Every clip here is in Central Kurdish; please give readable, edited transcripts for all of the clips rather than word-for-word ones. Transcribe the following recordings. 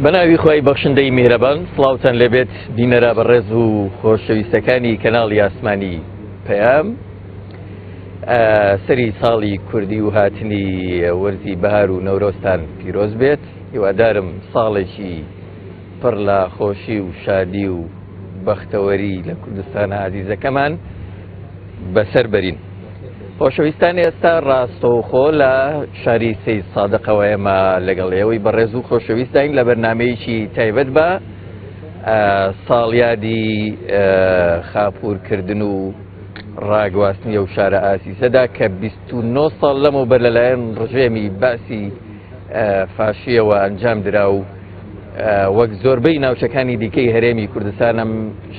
بەناوی خۆی بەخشندەی میهرەبان سڵاوتان لەبێت بینەرە بەڕێز و خۆشەویستەکانی کەناڵی ئاسمانی پەیام. سەری ساڵی کوردی و هاتنی وەرزی بەهار و نەورۆستان پیرۆز بێت. هیوادارم ساڵێکی پڕ لە خۆشی و شادی و بەختەوەری لە کوردستانە عزیزەکەمان بەسەر بەرین. خۆشەویستانی ئێستا ڕاستەوخۆ لە شاری سەید سادقەوە ئێمە لەگەڵ ئێوەی بەڕێز و خۆشەویستین لە بەرنامەیەکی تایبەت بە ساڵیادی خاپوورکردن و ڕاگواستنی ئەو شارە ئاسیسەدا کە 29 ساڵ لەمەوبەر لەلایەن ڕژێمی باسی فاشیەوە ئەنجام درا و وەک زۆربەی ناوچەکانی دیکەی هەرێمی کوردستانم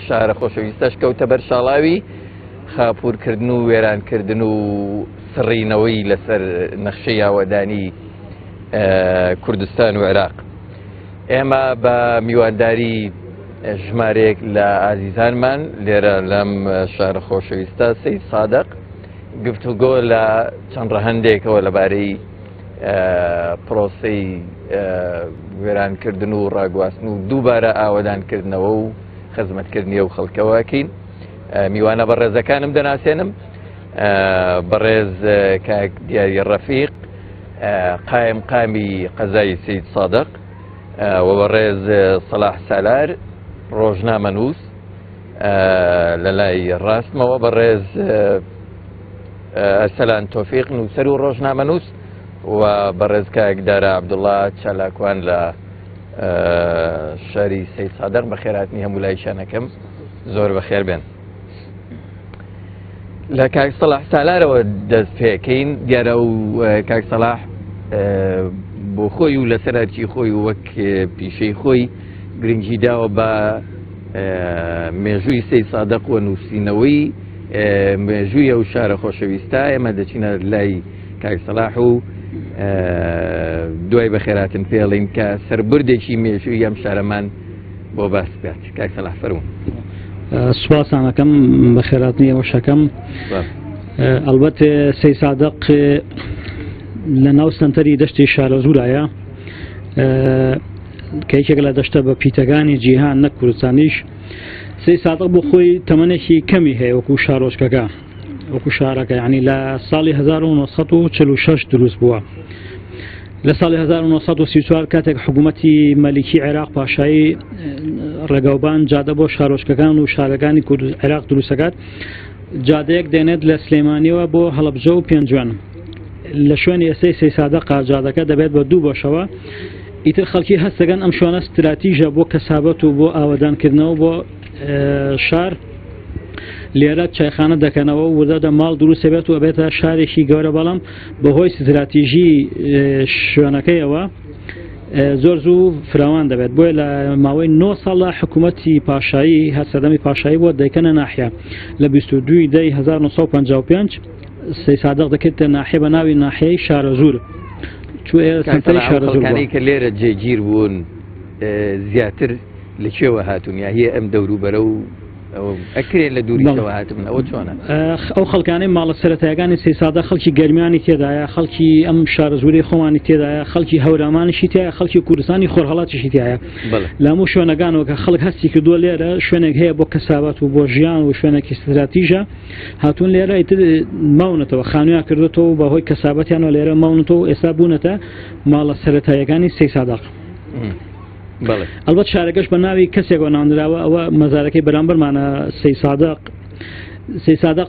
شارە خۆشەویستەش کەوتە بەر شاڵاوی خاپوورکردن و وێرانکردن و سڕینەوەی لەسەر نەخشەی ئاوەدانی کوردستان و عێراق. ئێمە بە میوانداری ژمارەیەک لە ئازیزانمان لێرە لەم شارە خۆشەویستە سەید سادق گفتوگۆ لە چەند ڕەهەندێکەوە لەبارەی پرۆسەی وێرانکردن و ڕاگواستن و دووبارە ئاوەدانکردنەوە و خزمەتکردنی ئەو خەڵکەوەکەین. میوانە بەڕێزەکانم دەناسێنم، بەڕێز کاک دیاری ڕەفیق قایم قامی قەزای سەید سادق و بەڕێز سەلاح سالار ڕۆژنامە نووس لە لای ڕاستمەوە، بەڕێز ئەرسەلان تۆفیق نووسەر و ڕۆژنامە نووس و بەڕێز کاک دارا عەبدوڵڵا چالاکوان لە شاری سەید سادق. بەخێرهاتنی هەموو لایشانەکەم، زۆر بەخێر بێن. لە کاک سەلاح سالارەوە دەست پێکەین. دیارە و کاک سەلاح بۆ خۆی و لەسەر هەرچی خۆی و وەک پیشەی خۆی گرنگی داوە بە مێژووی سەید سادق و نووسینەوەی مێژووی ئەو شارە خۆشەویستە. ئێمە دەچینە لای کاک سەلاح و دوای بەخێراتن پێڵین کە سەربردێکی مێژووی ئەم شارەمان بۆ باس بێت. کاک سەلاح فەرموو. سوپاسانەکەم بە خێراتنی ئەوە شەکەم. ئەلبەت سەید سادق لە ناو سنتەری دەشتی شارە زوورایە کە یەکێک لە دەشتە بە پیتەکانی جیهان نەک کوردستانیش. سەید سادق بۆ خۆی تەمەنێکی کەمی هەیە وەکو شارۆچکەکە، وەکو شارەکە، یعنی لە ساڵی 1946 دروست بووە. لە ساڵی 1934 کاتێک حکوومەتی مەلیکی عێراق پاشایی ڕێگاوبان جادە بۆ شارۆچکەکان و شارەکانی عێراق دروستەکات، جادەیەک دێنێت لە سلێمانیەوە بۆ هەڵەبجە و پێنجوان. لە شوێنی ئێستای سەید سادق جادەکە دەبێت بە دوو بۆشەوە. ئیتر خەڵکی هەستەکەن ئەم شوێنە استراتیژە بۆ کەسابەت و بۆ ئاوەدانکردنەوە بۆ شار. لێرە چایخانە دەکەنەوە و وردە ماڵ دروست بێت و ئەبێتە شارێکی گەورە، بەڵام بەهۆی استراتیژی شوێنەکەیەوە زۆر زوو فراوان دەبێت. بۆیە لە ماوەی 9 ساڵە حکوومەتی پاشایی هەرسەردەمی پاشایی بۆ دەیکەنە ناحیە. لە 22 دەی 1955 سەید سادق دەکرێتە ناحیە بە ناوی ناحیەی شارە زوور. کە لێرە جێگیر بوون زیاتر لەکوێوە هاتوون، یا هەیە ئەم دەوروبەرە و ئەکرێت لە دووریەوە هاتبن؟ ئەوە چۆنە؟ ئەو خەڵکانەی ماڵە سەرەتایەکانی سەید سادق خەڵکی گەرمیانی تێدایە، خەڵکی ئەم شارە زووری خۆمانی تێدایە، خەڵکی هەورامانیشی تایە، خەڵکی کوردستانی خۆرهەڵاتیشی تایە. لە هەموو شوێنەکانەوە کە خەڵک هەستی کردووە لێرە شوێنێک هەیە بۆ کەسابەت و بۆ ژیان و شوێنێکی استراتیژە هاتوون لێرە ئیتر ماونەتەوە، خانوویان کردێتەوە بەهۆی کەسابەتیانەوە لێرە ماونەتەوە، ئێستا بوونەتە ماڵە سەرەتایەکانی سەید سادق. ئەلبەت شارەکەش بە ناوی کەسێکەوە ناونراوە، ئەوە مەزارەکەی بەرامبەرمانە سەید سادق. سەید سادق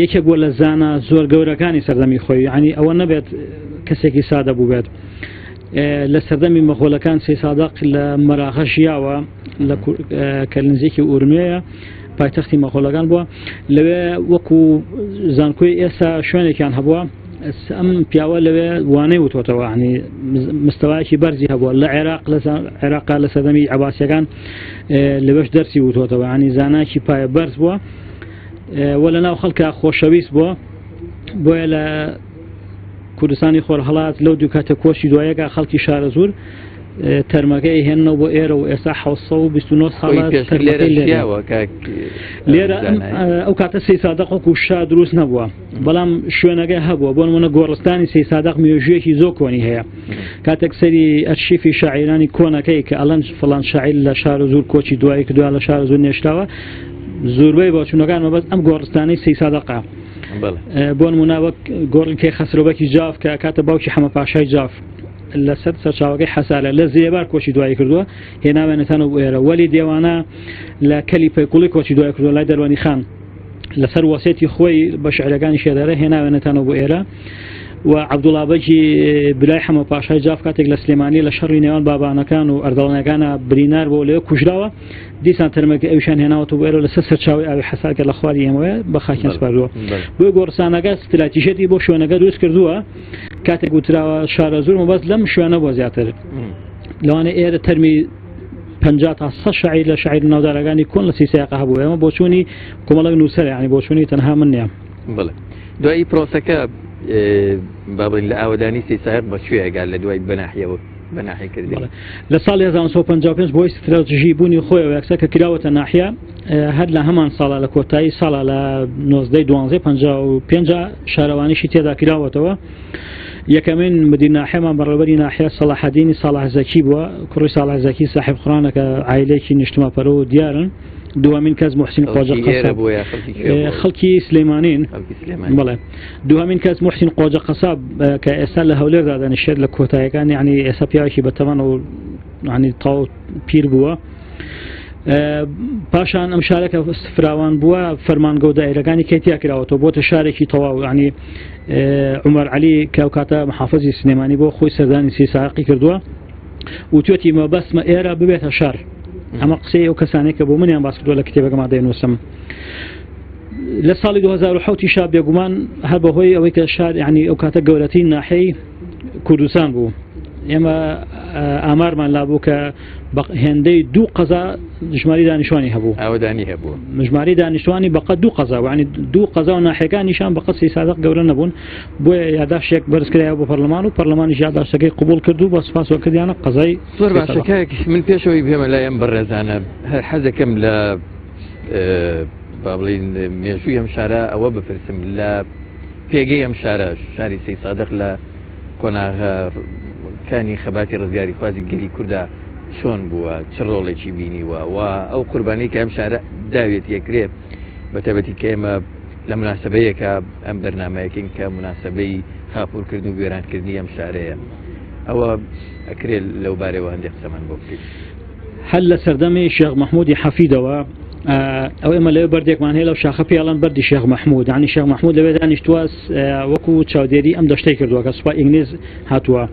یەکێک بووە لە زانە زۆر گەورەکانی سەردەمی خۆی، یعنی ئەوە نەبێت کەسێکی سادە بوو بێت. لە سەردەمی مەغۆلەکان سەید سادق لە مەراغەش یاوە لە کەلنزێکی ئورمێیە، پایتەختی مەغۆلەکان بووە. لەوێ وەکو زانکۆی ئێستا شوێنێکیان هەبووە. ئەم پیاوە لەوێ وانەی وتۆتەوە، ینی مستەوایەکی بەرزی هەبووە لە عێراق لە سەردەمی عەباسیەکان لەوێش دەرسی وتۆتەوە، ینی زانایکی پایە بەرز بووە و لە ناو خەڵکە خۆشەویست بووە. بۆیە لە کوردستانی خۆرهەڵات لەو دوو کاتە کۆچی دوایەکە خەڵکی شارە زوور تەرمەکەی هێننەوە بۆ ئێرە و ئێستا 1929 ساڵ لێرە ئەو کاتە سەی سادەق وەکو شا دروست نەبووە بەڵام شوێنەکە هەبووە بۆ نمونە گۆڕستانی سەی سادەق میێژوویەکی زۆر کۆنی هەیە کاتێک سەری ئەرشیفی شاعیرانی کۆنەکەی کە ئەڵەن فڵان شاعیر لە شار زۆر کۆچی دوایی کردووە لە شار زۆر نێشتاوە زۆربەی بۆچوونەکان مەبەست ئەم گۆڕستانەی سەی سادەقە بۆ نمونە وەک گۆڕنکەی خەسرۆبەکی جاف کە کاتە باوکی حەمە پاشای جاف لەسەر سەرچاوەکەی حەسالە لە زێبار کۆچی دوایی کردووە هێناوێنێتانەوە بۆ ئێرە وەلی دێوانە لە کەلی پەیقوڵی کۆچی دوای کردووە لای دەروانی خان لەسەر وەسێتی خۆی بە شعرەکانی شێدەرە هێناوێنێتانەوە بۆ ئێرە و عەبدوڵابەکی بلای حەمە پاشای جاف کاتێک لە سلێمانی لە شەڕی نێوان بابانەکان و ئەردەڵەنەکانە برینار بۆ لەوێ کوژراوە دیسان تەرمەکە ئەویشان هێناوەتەوە بۆ ئێرە لەسەر سەرچاوی ئاوی حەسال کە لە خواری ئێمەوە بە خاکیان سپاردووە بۆی گۆڕستانەکە ستراتیژێتی بۆ شوێنەکە دروست کردووە کاتێک وتراوە شارە زۆر مەبەست لەم شوێنە بۆ زیاتر لەوانەیە ئێرە تەرمی 50 تا 100 شاعیر لە شاعیر ناودارەکانی کۆن لە سیسیاقە هەبوو ئێمە بۆچوونی کۆمەڵک نووسەر یعنی بۆچوونی تەنها من نییە بڵێ دوایی پرۆسەکە بابڵین لە ئاوەدانی سیسایق بە شوێگال لە دوای بەناحیەوە بەناحی کردی لە ساڵی 1955 بۆی استراتژی بوونی خۆیەوە یەکسەر کە کراوەتە ناحیە هەر لە هەمان ساڵە لە کۆتایی ساڵە لە 1955 شارەوانیشی تێدا کراوەتەوە یەکەمین مدیر ناحیەمان بەڕێوەبەری ناحیە سەلاحەدینی ساڵح زەکی بووە کوڕی ساڵح زەکی صاحب قورئانەکە عایلەیەکی نیشتماپەرە و دیارن دوامین کەس محسین قۆجە قەساب خەڵکی سلێمانین بەڵێ دوامین کەس محسین قۆجە قەساب کە ئێستا لە هەولێردا دانیشێت لە کۆتاییەکان یعنی ئێستا پیاوێکی بەتەمەن و ینی تاو پیر بووە پاشان ئەم شارێکە فراوان بووە فەرمانگە و دایرەکانی کەیتیا کراوەتەوە بۆتە شارێکی تەواو ینی عومەر عەلی کە ئەو کاتە محافەزی سلێمانی بۆ خۆی سەردانی سیساقی کردووە و توێتی مەبەستمە ئێرە ببێتە شار ئەمە قسەی ئەو کەسانێک کە بۆ منیان باس کردووە لە کتێبەکەما دەینووسم لە ساڵی 2007 شا بێگومان هەر بەهۆی ئەوەی کە شار یعنی ئەو کاتە گەورەترین ناحیەی کوردستان بوو ئێمە ئامارمان لابوو کە هێندەی 2 قەزا ژماری دانیشتوانی هەبوو ئاوەدانی هەبوو ژماری دانیشتوانی بەقەت 2 قەزا ینی 2 قەزا و ناحیەکانیشان بەقەت سەی سادەق گەورە نەبوون بۆیە یاداشتێک بەرزکرایەوە بۆ پەرلەمان و پەرلەمانیش یاداشتەکەی قبول کرد و بە سوپاسوەکردیانە قەزای زۆر باشەکە من پێشەوەی بێمە لایەن بەڕێزانە هەر حەزەکەم لە با بڵین مێژووی ئەم شارە ئەوە بپرسم لە پێگەی ئەم شارە شاری سەی سادەق لە کۆناغەکانی خەباتی ڕزگاری خوازی گەلی کووردا چۆن بووە چ ڕۆڵێکی بینیوە و ئەو قوربانەی کە ئەم شارە داوێت یەکرێت بە تایبەتی کە ئێمە لە مناسبەیەکە ئەم بەرنامەیەکەین کە مناسبەی خاپوورکردن و وێرانکردنی ئەم شارەیە ئەوە ئەکرێت لەو بارەوە هەندێک قسەمان بۆ بکەیت هەر لە سەردەمی شێخ مەحموودی حەفیدەوە ئەو ئێمە لەوێ بەردێکمان هەیە لەو شاخە پێڵەن بەردی شێخ مەحموود ینی شێخ مەحموود لەوێ دانیشتووە وەکو چاودێری ئەم دەشتەی کردووە کە سوپای ئینگلیز هاتووە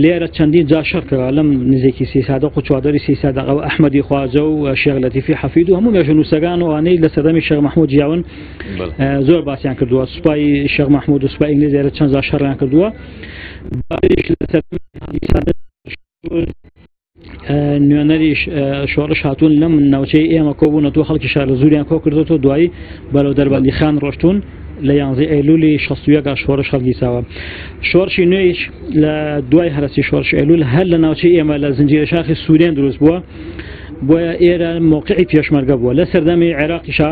لێرە چەندین جا شەڕکەوە لەم نزیکی سەی سادەق و چوادەری سەی سادەق ئەو ئەحمەدی خواجە و شێخ لەتیفی حەفید و هەموو مێژوو نووسەکان و ئەوانەی لە سەردەمی شێخ مەحموود جیاون زۆر باسییان کردووە سوپای شێخ مەحموود و سوپای ئینگلیز لێرە چەند جا شەڕیان کردووە نوێنەری شۆڕش هاتوون لەم ناوچەی ئێمە کۆبوونە تۆ خەڵکی شارە زوریان کۆ کردوەوە دوایی بەرەو دەربەندی خان ڕۆشتون لە 11 ئەیلولی 61 شۆڕش هەڵگیساوە شۆڕشی نوێیش لە دوای هەرسی شۆڕش ئەیلول هەر لە ناوچەی ئێمە لە زنجیرە شاخی سوورێن دروست بووە بۆیە ئێرە موقعی پێشمەرگە بووە لە سەردەمی عێراقیشا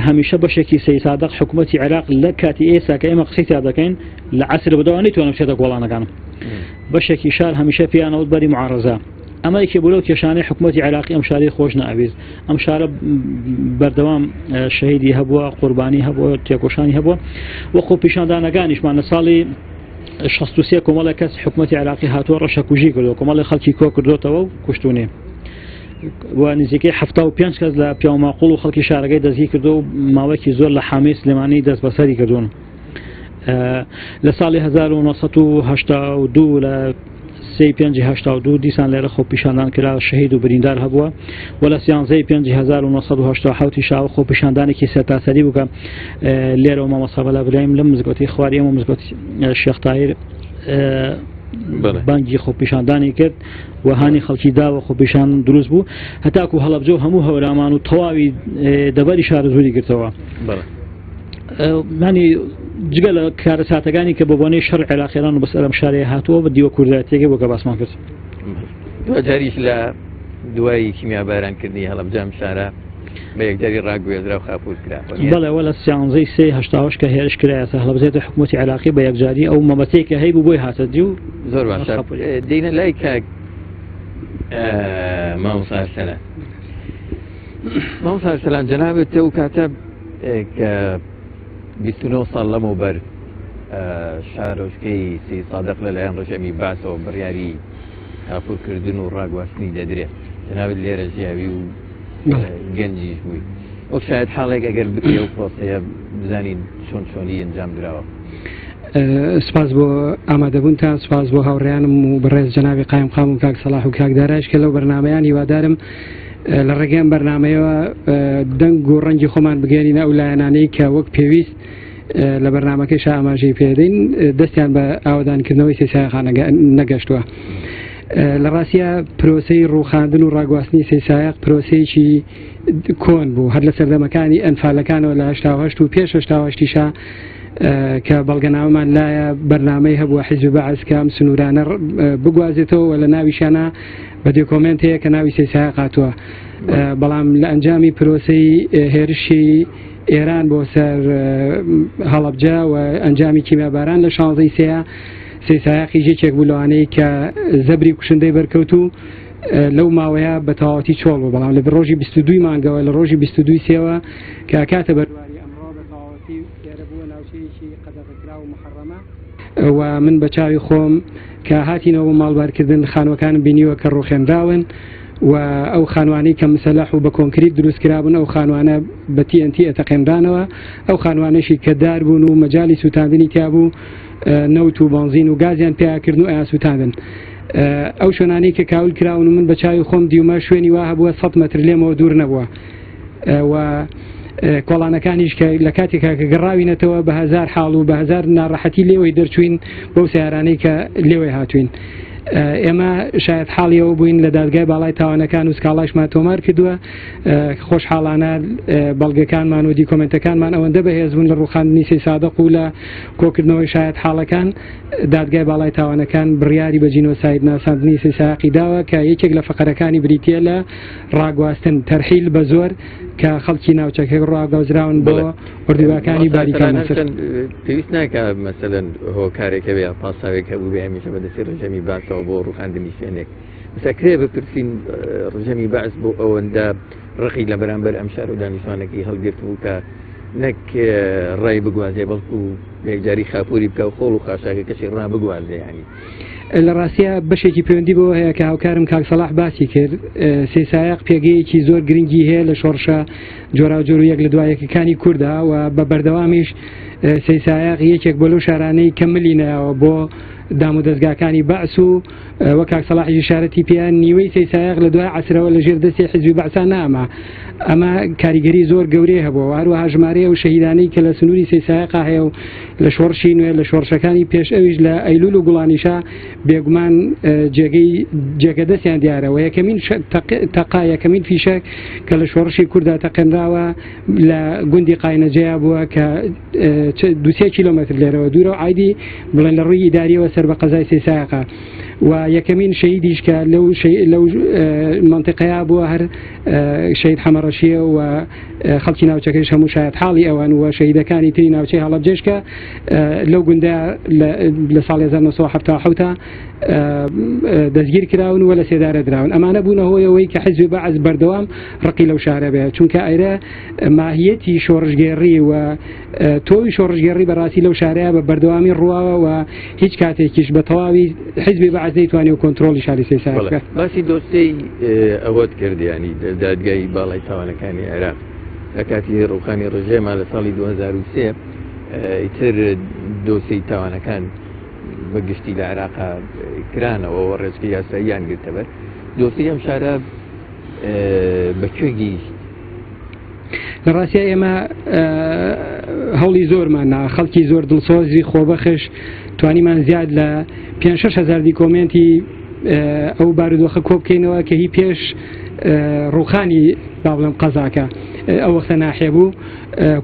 هەمیشە بەشێکی سەی سادەق حکوومەتی عێراق لە کاتی ئێستا کە ئێمە قسەی تا دەکەین لە عەسر بەدەوام نەیتوانە بچێتە گۆڵانەکانم بەشێکی شار هەمیشە پیانەوت بەری معارەزە ئەمەیەکی بۆ لەو کێشانەی حکوومەتی عێراقی ئەم شاری خۆش نەئەویست ئەم شارە بەردەوام شەهیدی هەبووە قوربانی هەبووە تێکۆشانی هەبووە وەکو پیشاندانەکانیشمان لە ساڵی 63 کۆمەڵێک کەس حکوومەتی عێراقی هاتووە ڕەشەکوژی کردو کۆمەڵی خەڵکی کۆ کردوتەوە و کوشتونێ و نزیکەی 75 کەس لە پیاوماقوڵ و خەڵکی شارەکەی دەستگیر کردو و ماوەیەکی زۆر لە حامی سلێمانی دەست بەسەری کردوون لە ساڵی 1982 لە 3/5/82 دیسان لێرە خۆ پیشاندان کرا شەهید و بریندار هەبووە و لە 13/5/1987 شاو خۆ پیشاندانێکی سەرتاسەری بووکە لێرەوە مامۆستا بەلا برایم لەم مزگەوتی خواری ئەمە مزگەوتی شێخ تاهیر بانگی خۆ پیشاندانی کرد و هانی خەڵکی داوە خۆ پیشان دروست بوو هەتاکو هەڵەبجە و هەموو هەورامان و تەواوی دەبەری شارە زوری گرتەوە ینی جگە لە کارە ساتەکانی کە بە بۆنەی شەڕ عێراقیێران و بەسەر ئەم شارەیە هاتووە بە دیوە کوردایەتێکی بۆ کە باسمان کرد. جاریش لە دوای کیمیابارانکردنی هەڵەبجام شارە بە یەکجاری ڕاگوێزرا و خاپور کرا. بەڵێ وە لە 1380 کە هێرش کرایەتە هەڵەبجێتە حکوومەتی عێراقی بە یەکجاری ئەو مەبەتەیە کە هەیبوو بۆی هاتە دی و زۆر باشە دێنە لای کاک مامۆستا ئەرسەلان. مامۆستا ئەرسەلان جەنابێت ئەو کاتە کە 29 ساڵ لەمەوبەر شارۆچکەی سی سادق لەلایەن ڕەشەمی باسەوە بڕیاری خاپورکردن و ڕاگواستنی دەدرێت جەنابێت لێرە ژیاوی و گەنجیش بووی وەک شاید حاڵێک ئەگەر بکرێ و پرۆسەیە بزانین چۆنی ئەنجام درراوە. سپاس بۆ ئامادەبوونتان، سپاس بۆ هاوڕێیانم و بەڕێز جەنابی قایم قام و کاک سەلاح و کاک داراش کە لەو بەرنامەیان هیوادارم لە ڕێگەیان بەرنمەیەوە دەنگ و ڕەنگی خۆمان بگەێنینە ئەو لایەنانەی کە وەک پێویست لە بەرنمەکەیش ئاماژەی پێدەین دەستیان بە ئاوادانکردنەوەی سێسایەخان نەگەشتووە. لە ڕاستیە پرۆسەی ڕووخاندن و ڕاگواستنی سێسایەق پرۆسەیەکی کۆن بوو هەر لە سەردەمەکانی ئەنفالەکانەوە لە 1970 و پێش 1970 کە بەڵگەنامەمان لایە بەرنامەی هەبووە حیزب بەعەز کە ئەم سنوورانە بگوازێتەوە لە ناویشانە بە دۆکۆمنت هەیە کە ناوی سێسایەق هاتووە. بەڵام لە ئەنجامی پرۆسەی هێرشی ئێران بۆ سەر هەڵەبجە و ئەنجامی کیمیاباران لە 16 سەیە سێسایەقی یەکێک بوو لەوانەی کە زەبری کوشندەی بەرکەوتو لەو ماوەیە بە تەواوەتی چۆڵ بوو. بەڵام لە ڕۆژی 22 مانگەوە لە ڕۆژی 22 سێوە کە کاتە بەرواری ئەمڕۆ بە تەواوەتی دیارە بووە ناوچەیەکی قەدەغەکرا و محەڕەمە و من بە چاوی خۆم کە هاتینەوە ماڵبارکردن خانوەکانم بینیوە کە ڕوخێنراون و ئەو خانوانەی کە مسەلەح و بە کۆنکریت دروست کرابوون ئەو خانوانە بە TNT ئەتەقێنرانەوە ئەو خانوانەشی کە دار بوون و مەجای سوتاندنی تیابوو نەوت و بنزین و گازیان پیاکردن و ئاسووتاندن. ئەو شوێنانەی کە کاول کراون و من بە چاوی خۆم دیومە شوێنی وا هەبووە 100 مەتر لێمەوە دوور نەبووە و کۆڵانەکانیش کە لە کاتێکا کە گەڕاوینەتەوە بە هەزار حاڵ و بە هەزار ناڕەحەتی لێوەی دەرچوین بەو سیارانەی کە لێوەی هاتوین. ئێمە شاید حاڵیەوە بووین لە دادگای باڵای تاوانەکان و سکاڵاشمان تۆمار کردووە خۆشحاڵانە بەڵگەکانمان و دیکۆمنتەکانمان ئەوەندە بەهێز بوون لە ڕووخاندنی سێ سادق و لە کۆکردنەوەی شاید حاڵەکان دادگای باڵای تاوانەکان بڕیاری بە جینۆساید ناساندنی سێسایەقی داوە کە یەکێک لە فەقەرەکانی بریتیە لە ڕاگواستن تەرحیل بە زۆر کە خەڵکی ناوچەکە ڕاگەوزراون بۆ ئوردوگاکانی باریکان پێویست ناکە مەسەلەن هۆکارێکە بێ پاساوێک هەبوو بێ هەمیشە بەدەستی ڕژەمی باسەوە بۆ ڕووخاندنی شوێنێک مساکرێ بپرسین ڕژەمی باس بۆ ئەوەندە ڕقی لە بەرامبەر ئەم شار و دانیشتوانەکەی هەڵگرت بوو کە نەک ڕای بگوازێ بەڵکو یەکجاری خاپوری بکە و خۆڵ و خاشاکە کەسی ڕا بگوازێ ینی لە ڕاستیە بەشێکی پەیوەندی بەوە هەیە کە هاوکارم کاک سەلاح باسی کرد سێسایەق پێگەیەکی زۆر گرنگی هەیە لە شۆڕشە جۆرا و جۆر و یەک لە دوایەکەکانی کووردا و بە بەردەوامیش سێسایەق یەکێک بۆ لەو شارانەی کە ملینەوە بۆ دام و دەستگاکانی بەعس و وەک کاک سەلاحی شارەتی پێیان نیوەی سێسایەق لە دوای عەسرەوە لە ژێر دەستی حیزبی بەعسان نامە ئەمە کاریگەری زۆر گەورەی هەبووە هەروەها ژمارەیە و شەهیدانەی کە لە سنووری سێسایەقا هەیە و لە شۆڕشی نوێ لە شۆڕشەکانی پێش ئەویش لە ئەیلول و گوڵانیشا بێگومان جێگە دەستیان دیارەوە یەکەمین تەقا یەکەمین فیشەک کە لە شۆڕشی کووردا تەقێنراوە لە گوندی قاینەجەیا بووە کە 2 کیلۆمەتر لێرەوە دوورە و عایدی بڵێن لە ڕووی ئیداریەوە سەر بە قەزای سێسایەقا و یەکەمین شەهیدیش کە لەو منطقەیە بووە هەر شەهید حەمەڕەشیە و خەڵکی ناوچەکەیش هەموو شاید حاڵی ئەوان و شەهیدەکانی تری ناوچەی هەڵەبجەش کە لەو گوندە لە ساڵی 1970 دەستگیر کراون و لە سێدارە دراون ئەمانە بوونە هۆیەوەی کە حیزبی بەعس بەردەوام ڕقی لەو شارە بێت چونکە ئەیرە ماهیەتی شۆڕژگێڕی و تۆی شۆڕژگێڕی بەڕاستی لەو شارەیە بە بەردەوامی ڕواوە و هیچ کاتێکیش بە تەواوی حیزبی بەعس نەیتوانێت و کۆنتڕۆلی شاری سێسایەق بکات. باسی دۆستەی ئەوەت کردیانی دادگای باڵای تاوانەکانی عێراق لە کاتی ڕووخانی ڕژێما لە ساڵی 2003 ئیتر دۆسەی تاوانەکان بەگشتی لە عێراقا کرانەوە و ڕێزکی یاساییان گرتەبەر دۆسەی ئەم شارە بەکوێ گەیشت؟ لە ڕاستیە ئێمە هەوڵی زۆرماننا خەڵکی زۆر دڵسۆزی خۆبەخش توانیمان زیاد لە 5-6 هزار دیکۆمنتی ئەو بارودۆخە کۆ بکەینەوە کە هی پێش ڕووخانی با بڵێم قەزاکە ئەو وەختە ناحێ بوو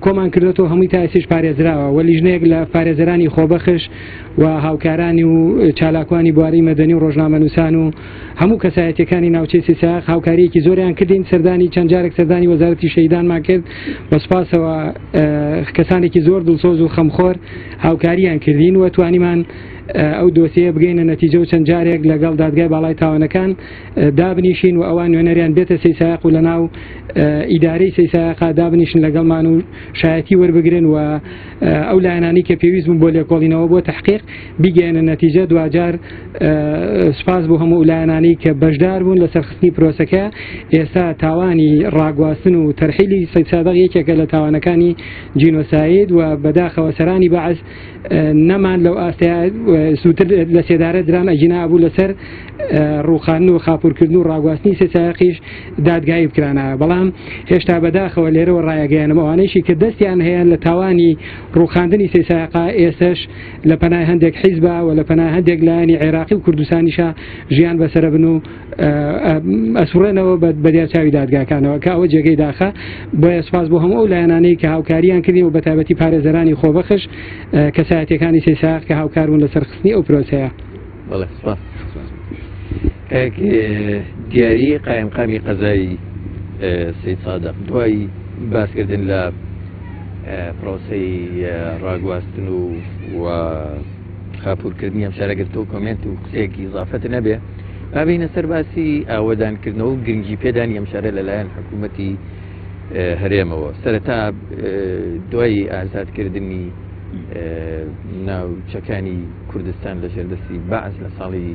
کۆمان کردێتەوە هەمووی تاسیش پارێزراوە وە لیژنەیەک لە پارێزەرانی خۆبەخش و هاوکارانی و چالاکوانی بواری مەدەنی و ڕۆژنامەنووسان و هەموو کەسایەتەکانی ناوچەی سیساق هاوکاریەکی زۆریان کردین سەردانی چەند جارێک سەردانی وەزارەتی شەیدانمان کرد بە سوپاسەوە کەسانێکی زۆر دڵسۆز و خەمخۆر هاوکاریان کردین و توانیمان ئەو دۆسیە بگەینە نەتیجە و چەند جارێک لەگەڵ دادگای باڵای تاوانەکان دابنیشین و ئەوان نوێنەریان بێتە سەیسایق و لە ناو ئیدارەی سەیسایقا دابنیشن لەگەڵمان و شایەتی وەربگرن و ئەو لایەنانی کە پێویست بوون بۆ لێکۆڵینەوە بۆ تحقیق بیگەێنە نەتیجە دوجار سپاس بۆ هەموو لایەنانی کە بەشدار بوون لە سەرخستنی پرۆسەکە ئێستا تاوانی ڕاگواستن و تەرحیلی سەیسادەق یەکێکە لە تاوانەکانی جینۆساید و بەداخەوە سەرانی بەعەز نەمان لەو ئاستەیە سووتر لە سێدارە دران ئەجینا بوو لەسەر ڕووخاندن و خاپورکردن و ڕاگواستنی سەیسایقیش دادگایی بکرانەوە بەڵام هێشتا بەداخەوە لێرەوە ڕایەگەیانم ئەوانەیشی کە دەستیان هەیە لە تاوانی ڕووخاندنی سەیسایقا ئێسش لە پەنای هەندێک حیزبە و لە پەنای هەندێک لایەنی عێراقی و کوردستانیشە ژیان بەسەرە بن و ئەسوڕێنەوە بە دیارچاوی دادگاکانەوە کە ئەوە جێگەی داخە بۆیە سپاس بۆ هەموو ئەو لایەنانەی کە هاوکاریان کردین و بە تایبەتی پارێزەرانی خۆبەخش کەسایەتەکانی سەیسایق کە هاوکار بوون لەسەر خستنی ئەو پرۆسەیە. دیاری قایمقامی قەزایی سەید سادق دوای باسکردن لە پرۆسەی ڕاگواستن و خاپورکردنی ئەم شارەگرتەوە کۆمنت و قسەیەکی ئیزافەت نەبێ بابینە سەر باسی ئاوەدانکردنەوە و گرنگی پێدانی ئەم شارە لەلایەن حکوومەتی هەرێمەوە سەرەتا دوای ئازادکردنی ناوچەکانی کوردستان لە ژێردەستی بەعز لە ساڵی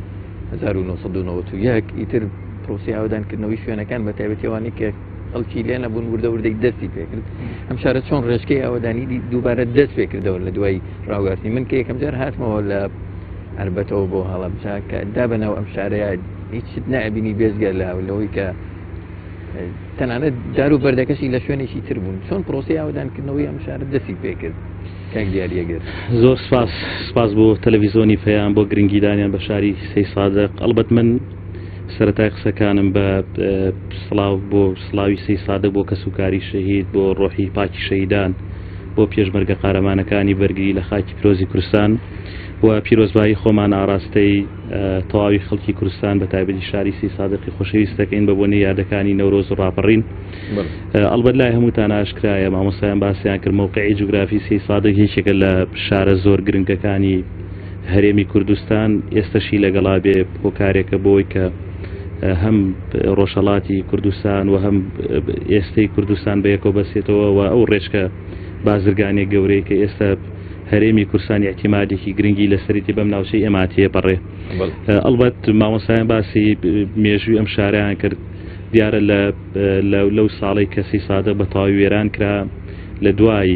1991 ئیتر پرۆسی ئاوەدانکردنەوەی شوێنەکان بە تایبەتیەوانی کە خەڵکی لێ نەبوون وردە وردەی دەستی پێکرد ئەم شارە چۆن ڕێژکەی ئاوەدانی دووبارە دەست پێکردەوە لە دوای ڕاوگاستنی من کە یەکەم جار هاتمەوە لە هەربەتەوە بۆ هەڵەبجا کە دابنەوە ئەم شارەیە هیچ نەبینی بێزگە لەەوەی کە تەنانەت دار و بەردەکەشی لە شوێنێکی تر بوون چۆن پرۆسی ئاوەدانکردنەوەی ئەم شارە دەستی پێکرد کاک دیاریەگەر زۆر سپاس بۆ تەلەڤیزۆنی پێیان بۆ گرنگیدانیان بە شاری سەید سادق ئەڵبەت من سەرەتای قسەکانم بە سڵاو بۆ سڵاوی سەید سادق بۆ کەسوکاری شەهید بۆ ڕۆحی پاکی شەهیدان بۆ پێشمەرگە قارەمانەکانی بەرگری لە خاکی پیرۆزی کوردستان و پیرۆزبایی خۆمان ئاراستەی تەواوی خەڵکی کوردستان بە تایبەتی شاری سەید سادقی خۆشەویستەکەین بە بۆنەی یادەکانی نەورۆز و ڕاپەڕین ئەڵبەت لای هەمووتان ئاشکرایە مامۆستایان باسییان کرد موقعی جوگرافی سەید سادق هیچێکە لە شارە زۆر گرنگەکانی هەرێمی کوردستان ئێستاشی لەگەڵا بێ هۆکارێکە بۆی کە هەم ڕۆژهەڵاتی کوردستان و هەم ئێستەی کوردستان بە یەکەوە بەسێتەوە و ئەو ڕێژکە بازرگانێک گەورەی کە ئێستا هەرێمی کوردستان احتیمادێکی گرنگی لەسەریتی بەم ناوچەی ئێماتیە پەڕێ ئەڵبەت مامۆستایان باسی مێژووی ئەم شارەیان کرد دیارە لەو ساڵی کە سەید سادق بە تەواوی وێران کرا لە دوای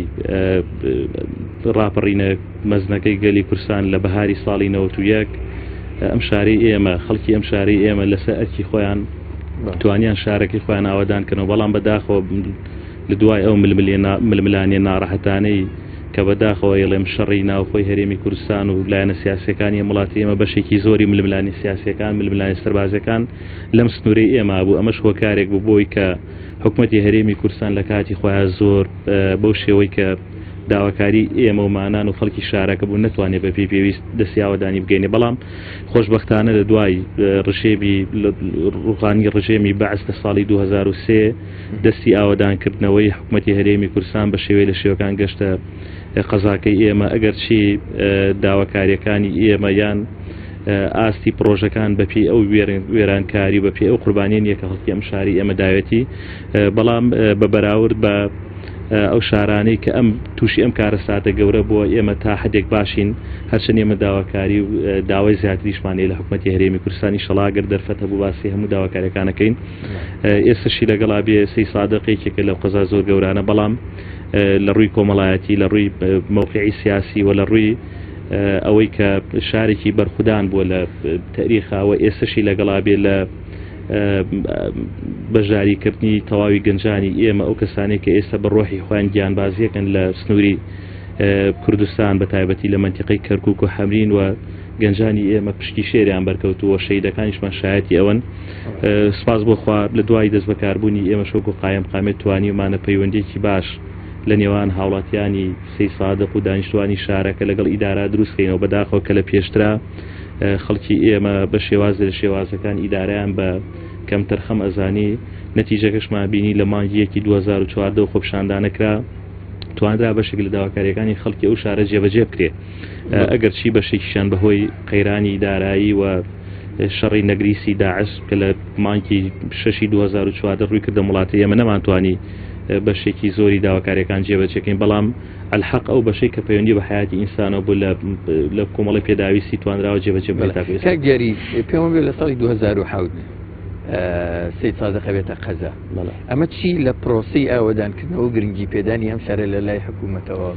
ڕاپەڕینە مەزنەکەی گەلی کوردستان لە بەهاری ساڵی 91 ئەم شاری ئێمە خەڵکی ئەم شاری ئێمە لەسەر ئەرکی خۆیان توانیان شارەکەی خۆیان ئاوەدانکردنەوە بەڵام بەداخەوە لە دوای ئەو ململانیە ناڕەحەتانەی کە بەداخەوە یڵێم شەڕی ناوخۆی هەرێمی کوردستان و لایەنە سیاسەکانی وڵاتی ئێمە بەشێکی زۆری ململانی سیاسەکان ململانی سەربازەکان لەم سنوورەی ئێمە بوو ئەمەش هۆکارێک بوو بۆی کە حکوومەتی هەرێمی کوردستان لە کاتی خۆیان زۆر بەو شێوەی کە داواکاری ئێمە ومانان و خەڵکی شارەکە بوو نەتوانێت بە پێویست دەستیاوەدانی بگەینێ بەڵام خۆشبەختانە لە دوای ڕژێمی ڕوخانی ڕژێمی بەعز لە ساڵی 2003 دەستی ئاوەدانکردنەوەی حکوومەتی هەرێمی کوردستان بە شێوەی لە شێوەکان گەشتە قەزاکەی ئێمە ئەگەر چی داواکاریەکانی ئێمە یان ئاستی پرۆژەکان بەپی ئەو وێرانکاری و بەپی ئەو قوربانیان یەکە خەڵکی ئەم شاری ئێمە داوێتی بەڵام بە بەراورد بە ئەو شارانەی کە ئەم تووشی ئەم کارە سادە گەورە بووە ئێمە تا حدێک باشین هەرچەند ئێمە داواکاری و داوای زیاتریشمانەیە لە حکوومەتی هەرێمی کوردستانی شەڵاگەر دەرفەتە بوو باسی هەموو داواکاریەکانەکەین ئێستاشی لەگەڵا بێ سەید سادقێکێکە لەو قەزا زۆر گەورانە بەڵام لە ڕووی کۆمەڵایەتی لە ڕووی موقعی سیاسی و لە ڕووی ئەوەی کە شارێکی بەرخودان بووە لە تاریخەوە ئێستاشی لەگەڵا بێ لە بەژاریکردنی تەواوی گەنجانی ئێمە ئەو کەسانێک کە ئێستا بە ڕۆحی خۆیان گیانبازیەکەن لە سنووری کوردستان بە تایبەتی لە منتیقەی کەرکووک و حەمرین و گەنجانی ئێمە پشتی شێریان بەرکەوتووە شەیدەکانیشمان شایەتی ئەوەن سپاس بۆ خوا لە دوای دەست بەکاربوونی ئێمە شۆک و قایم قامێت توانیمانە پەیوەندێکی باش لە نێوان هاوڵاتیانی سەی سادق و دانیشتوانی شارەکە لەگەڵ ئیدارا دروستکەینەوە بەداخەوە کە لە پێشترا خەڵکی ئێمە بە شێواز لە شێوازەکان ئیدارەیان بە کەم تەرخەم ئەزانی نەتیجەکەشمان بینی لە مانگیەکی 2014 خۆپشاندانەکرا توانرا بەشێک لە داواکاریەکانی خەڵکی ئەو شارە جێبەجێ بکرێ ئەگەر چی بەشێکیشان بەهۆی قەیرانی دارایی و شەڕی نەگریسی داعش کە لە مانگی 6 2014 ڕووی کردە وڵاتی ئێمە نەمانتوانی بەشێکی زۆری داواکاریەکان جێبەجێکەین بەڵام الحەق ئەو بەشەی کە پەیوەندی بە حیاتی ئینسانەوە بوو لە کۆمەڵی پێداویستی توانراوە جێبەجێ بێت. کاکگیاری پێم وێ لە ساڵی 2007 سەید سادق بێتە قەزا ئەمە چی لە پرۆسی ئاوەدانکردنەوە گرنگی پێدانی ئەم شارە لە لای حکوومەتەوە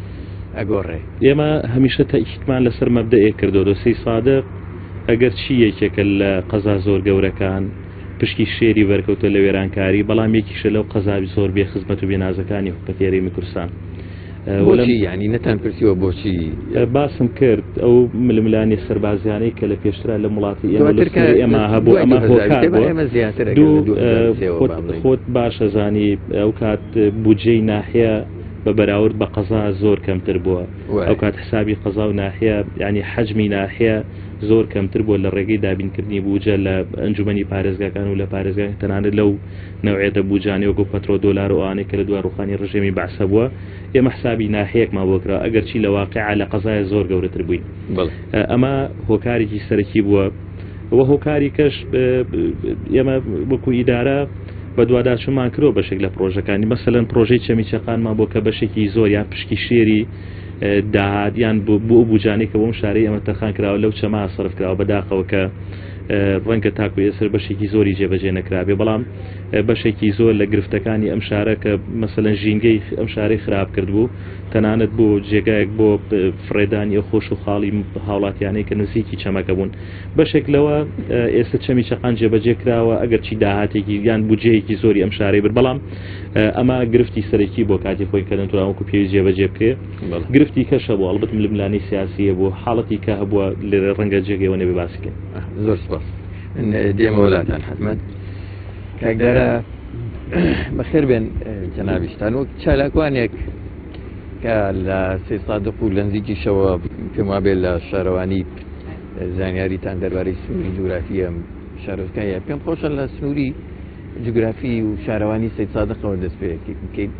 ئەگۆڕێ؟ ئێمە هەمیشە تەئکیدمان لەسەر مەبدەئێ کردەوە سەید سادق ئەگەر چی یەکێکە لە قەزا زۆر گەورەکان پشکی شێری بەرکەوتە لە وێرانکاری بەڵام یەکیشە لەو قەزاوی زۆر بێ خزمەت و بێنازەکانی حکومەتی کوردستان. بۆچی یعنی نەتان پرسیوە بۆچی باسم کرد ئەو ململانی سەربازیانەی کە لە پێشترا لە وڵاتی ئێمە هەبوو ئەمە خۆت باشە زانی ئەو کات بودجەی ناحیە بە بەراورد بە قەزا زۆر کەمتر بووە ئەو کات حسابی قەزا و ناحیە ینی حەجمی ناحیە زۆر کەمتر بووە لە ڕێگەی دابینکردنی بوجە لە ئەنجومەنی پارێزگاکان و لە پارێزگان تەنانەت لەو نەوعێتە بوجانی وەکو پەترۆ دۆلار و ئەوانەی کە لە دوای ڕوخانی ڕژێمی بەعسە بووە ئێمە حسابی ناحەیەکمان بۆکرا ئەگەر چی لە واقعا لە قەزایە زۆر گەورەتر بووین. ئەمە هۆکارێکی سەرەکی بووە وە هۆکاری کەش ئێمە وەکو ئیدارە بە دوواداچوومان کرۆ بەشێک لە پرۆژەکانی مەسەلەن پرۆژەی چەمیچەقانمان بۆ کە بەشێکی زۆر یان پشکی شێری داهاتیان بۆ بوجانێک کە بۆم شارەی ئەمە تەرخان کراوە لەو چەما سەرف کراوە بەداخەوە کە ڕەنگە تاکو ئێسر بەشێکی زۆری جێبەجێ نەکرابێ بەڵام بەشێکی زۆر لە گرفتەکانی ئەم شارە کە مەسەلەن ژینگەی ئەم شارەی خراپ کرد بوو تەنانەت بۆ جێگایەک بۆ فڕێدانی خۆش و خاڵی هاوڵاتیانەی کە نزیکی چەمەکە بوون بەشێک لەوە ئێستا چەمی چەقان جێبەجێ کراوە ئەگەر چی داهاتێکی یان بودجەیەکی زۆری ئەم شارەی برد بەڵام ئەمە گرفتی سەرەکی بۆ کاتی خۆی کە نەتوانوەکو پێویست جێبەجێ بکرێ گرفتی کەشە بۆ ئەڵبەت ململانی سیاسیە بۆ حاڵەتی کە هەبووە لێ ڕەنگە جێگەیەوە نەبێ باسکەین. زۆر سپاس دێمە وڵاتان حتمەت کاکدارە بەخێر بێن جەنابیستان وەک چالاکوانێک کە لە سەید سادق و لە نزیکیشەوە پێم وابێت لە شارەوانی زانیاریتان دەربارەی سنووری جوگرافی ئەم شارۆچکایە پێم خۆشە لە سنووری جوگرافی و شارەوانی سەید سادقەوە دەست پێ بکەیت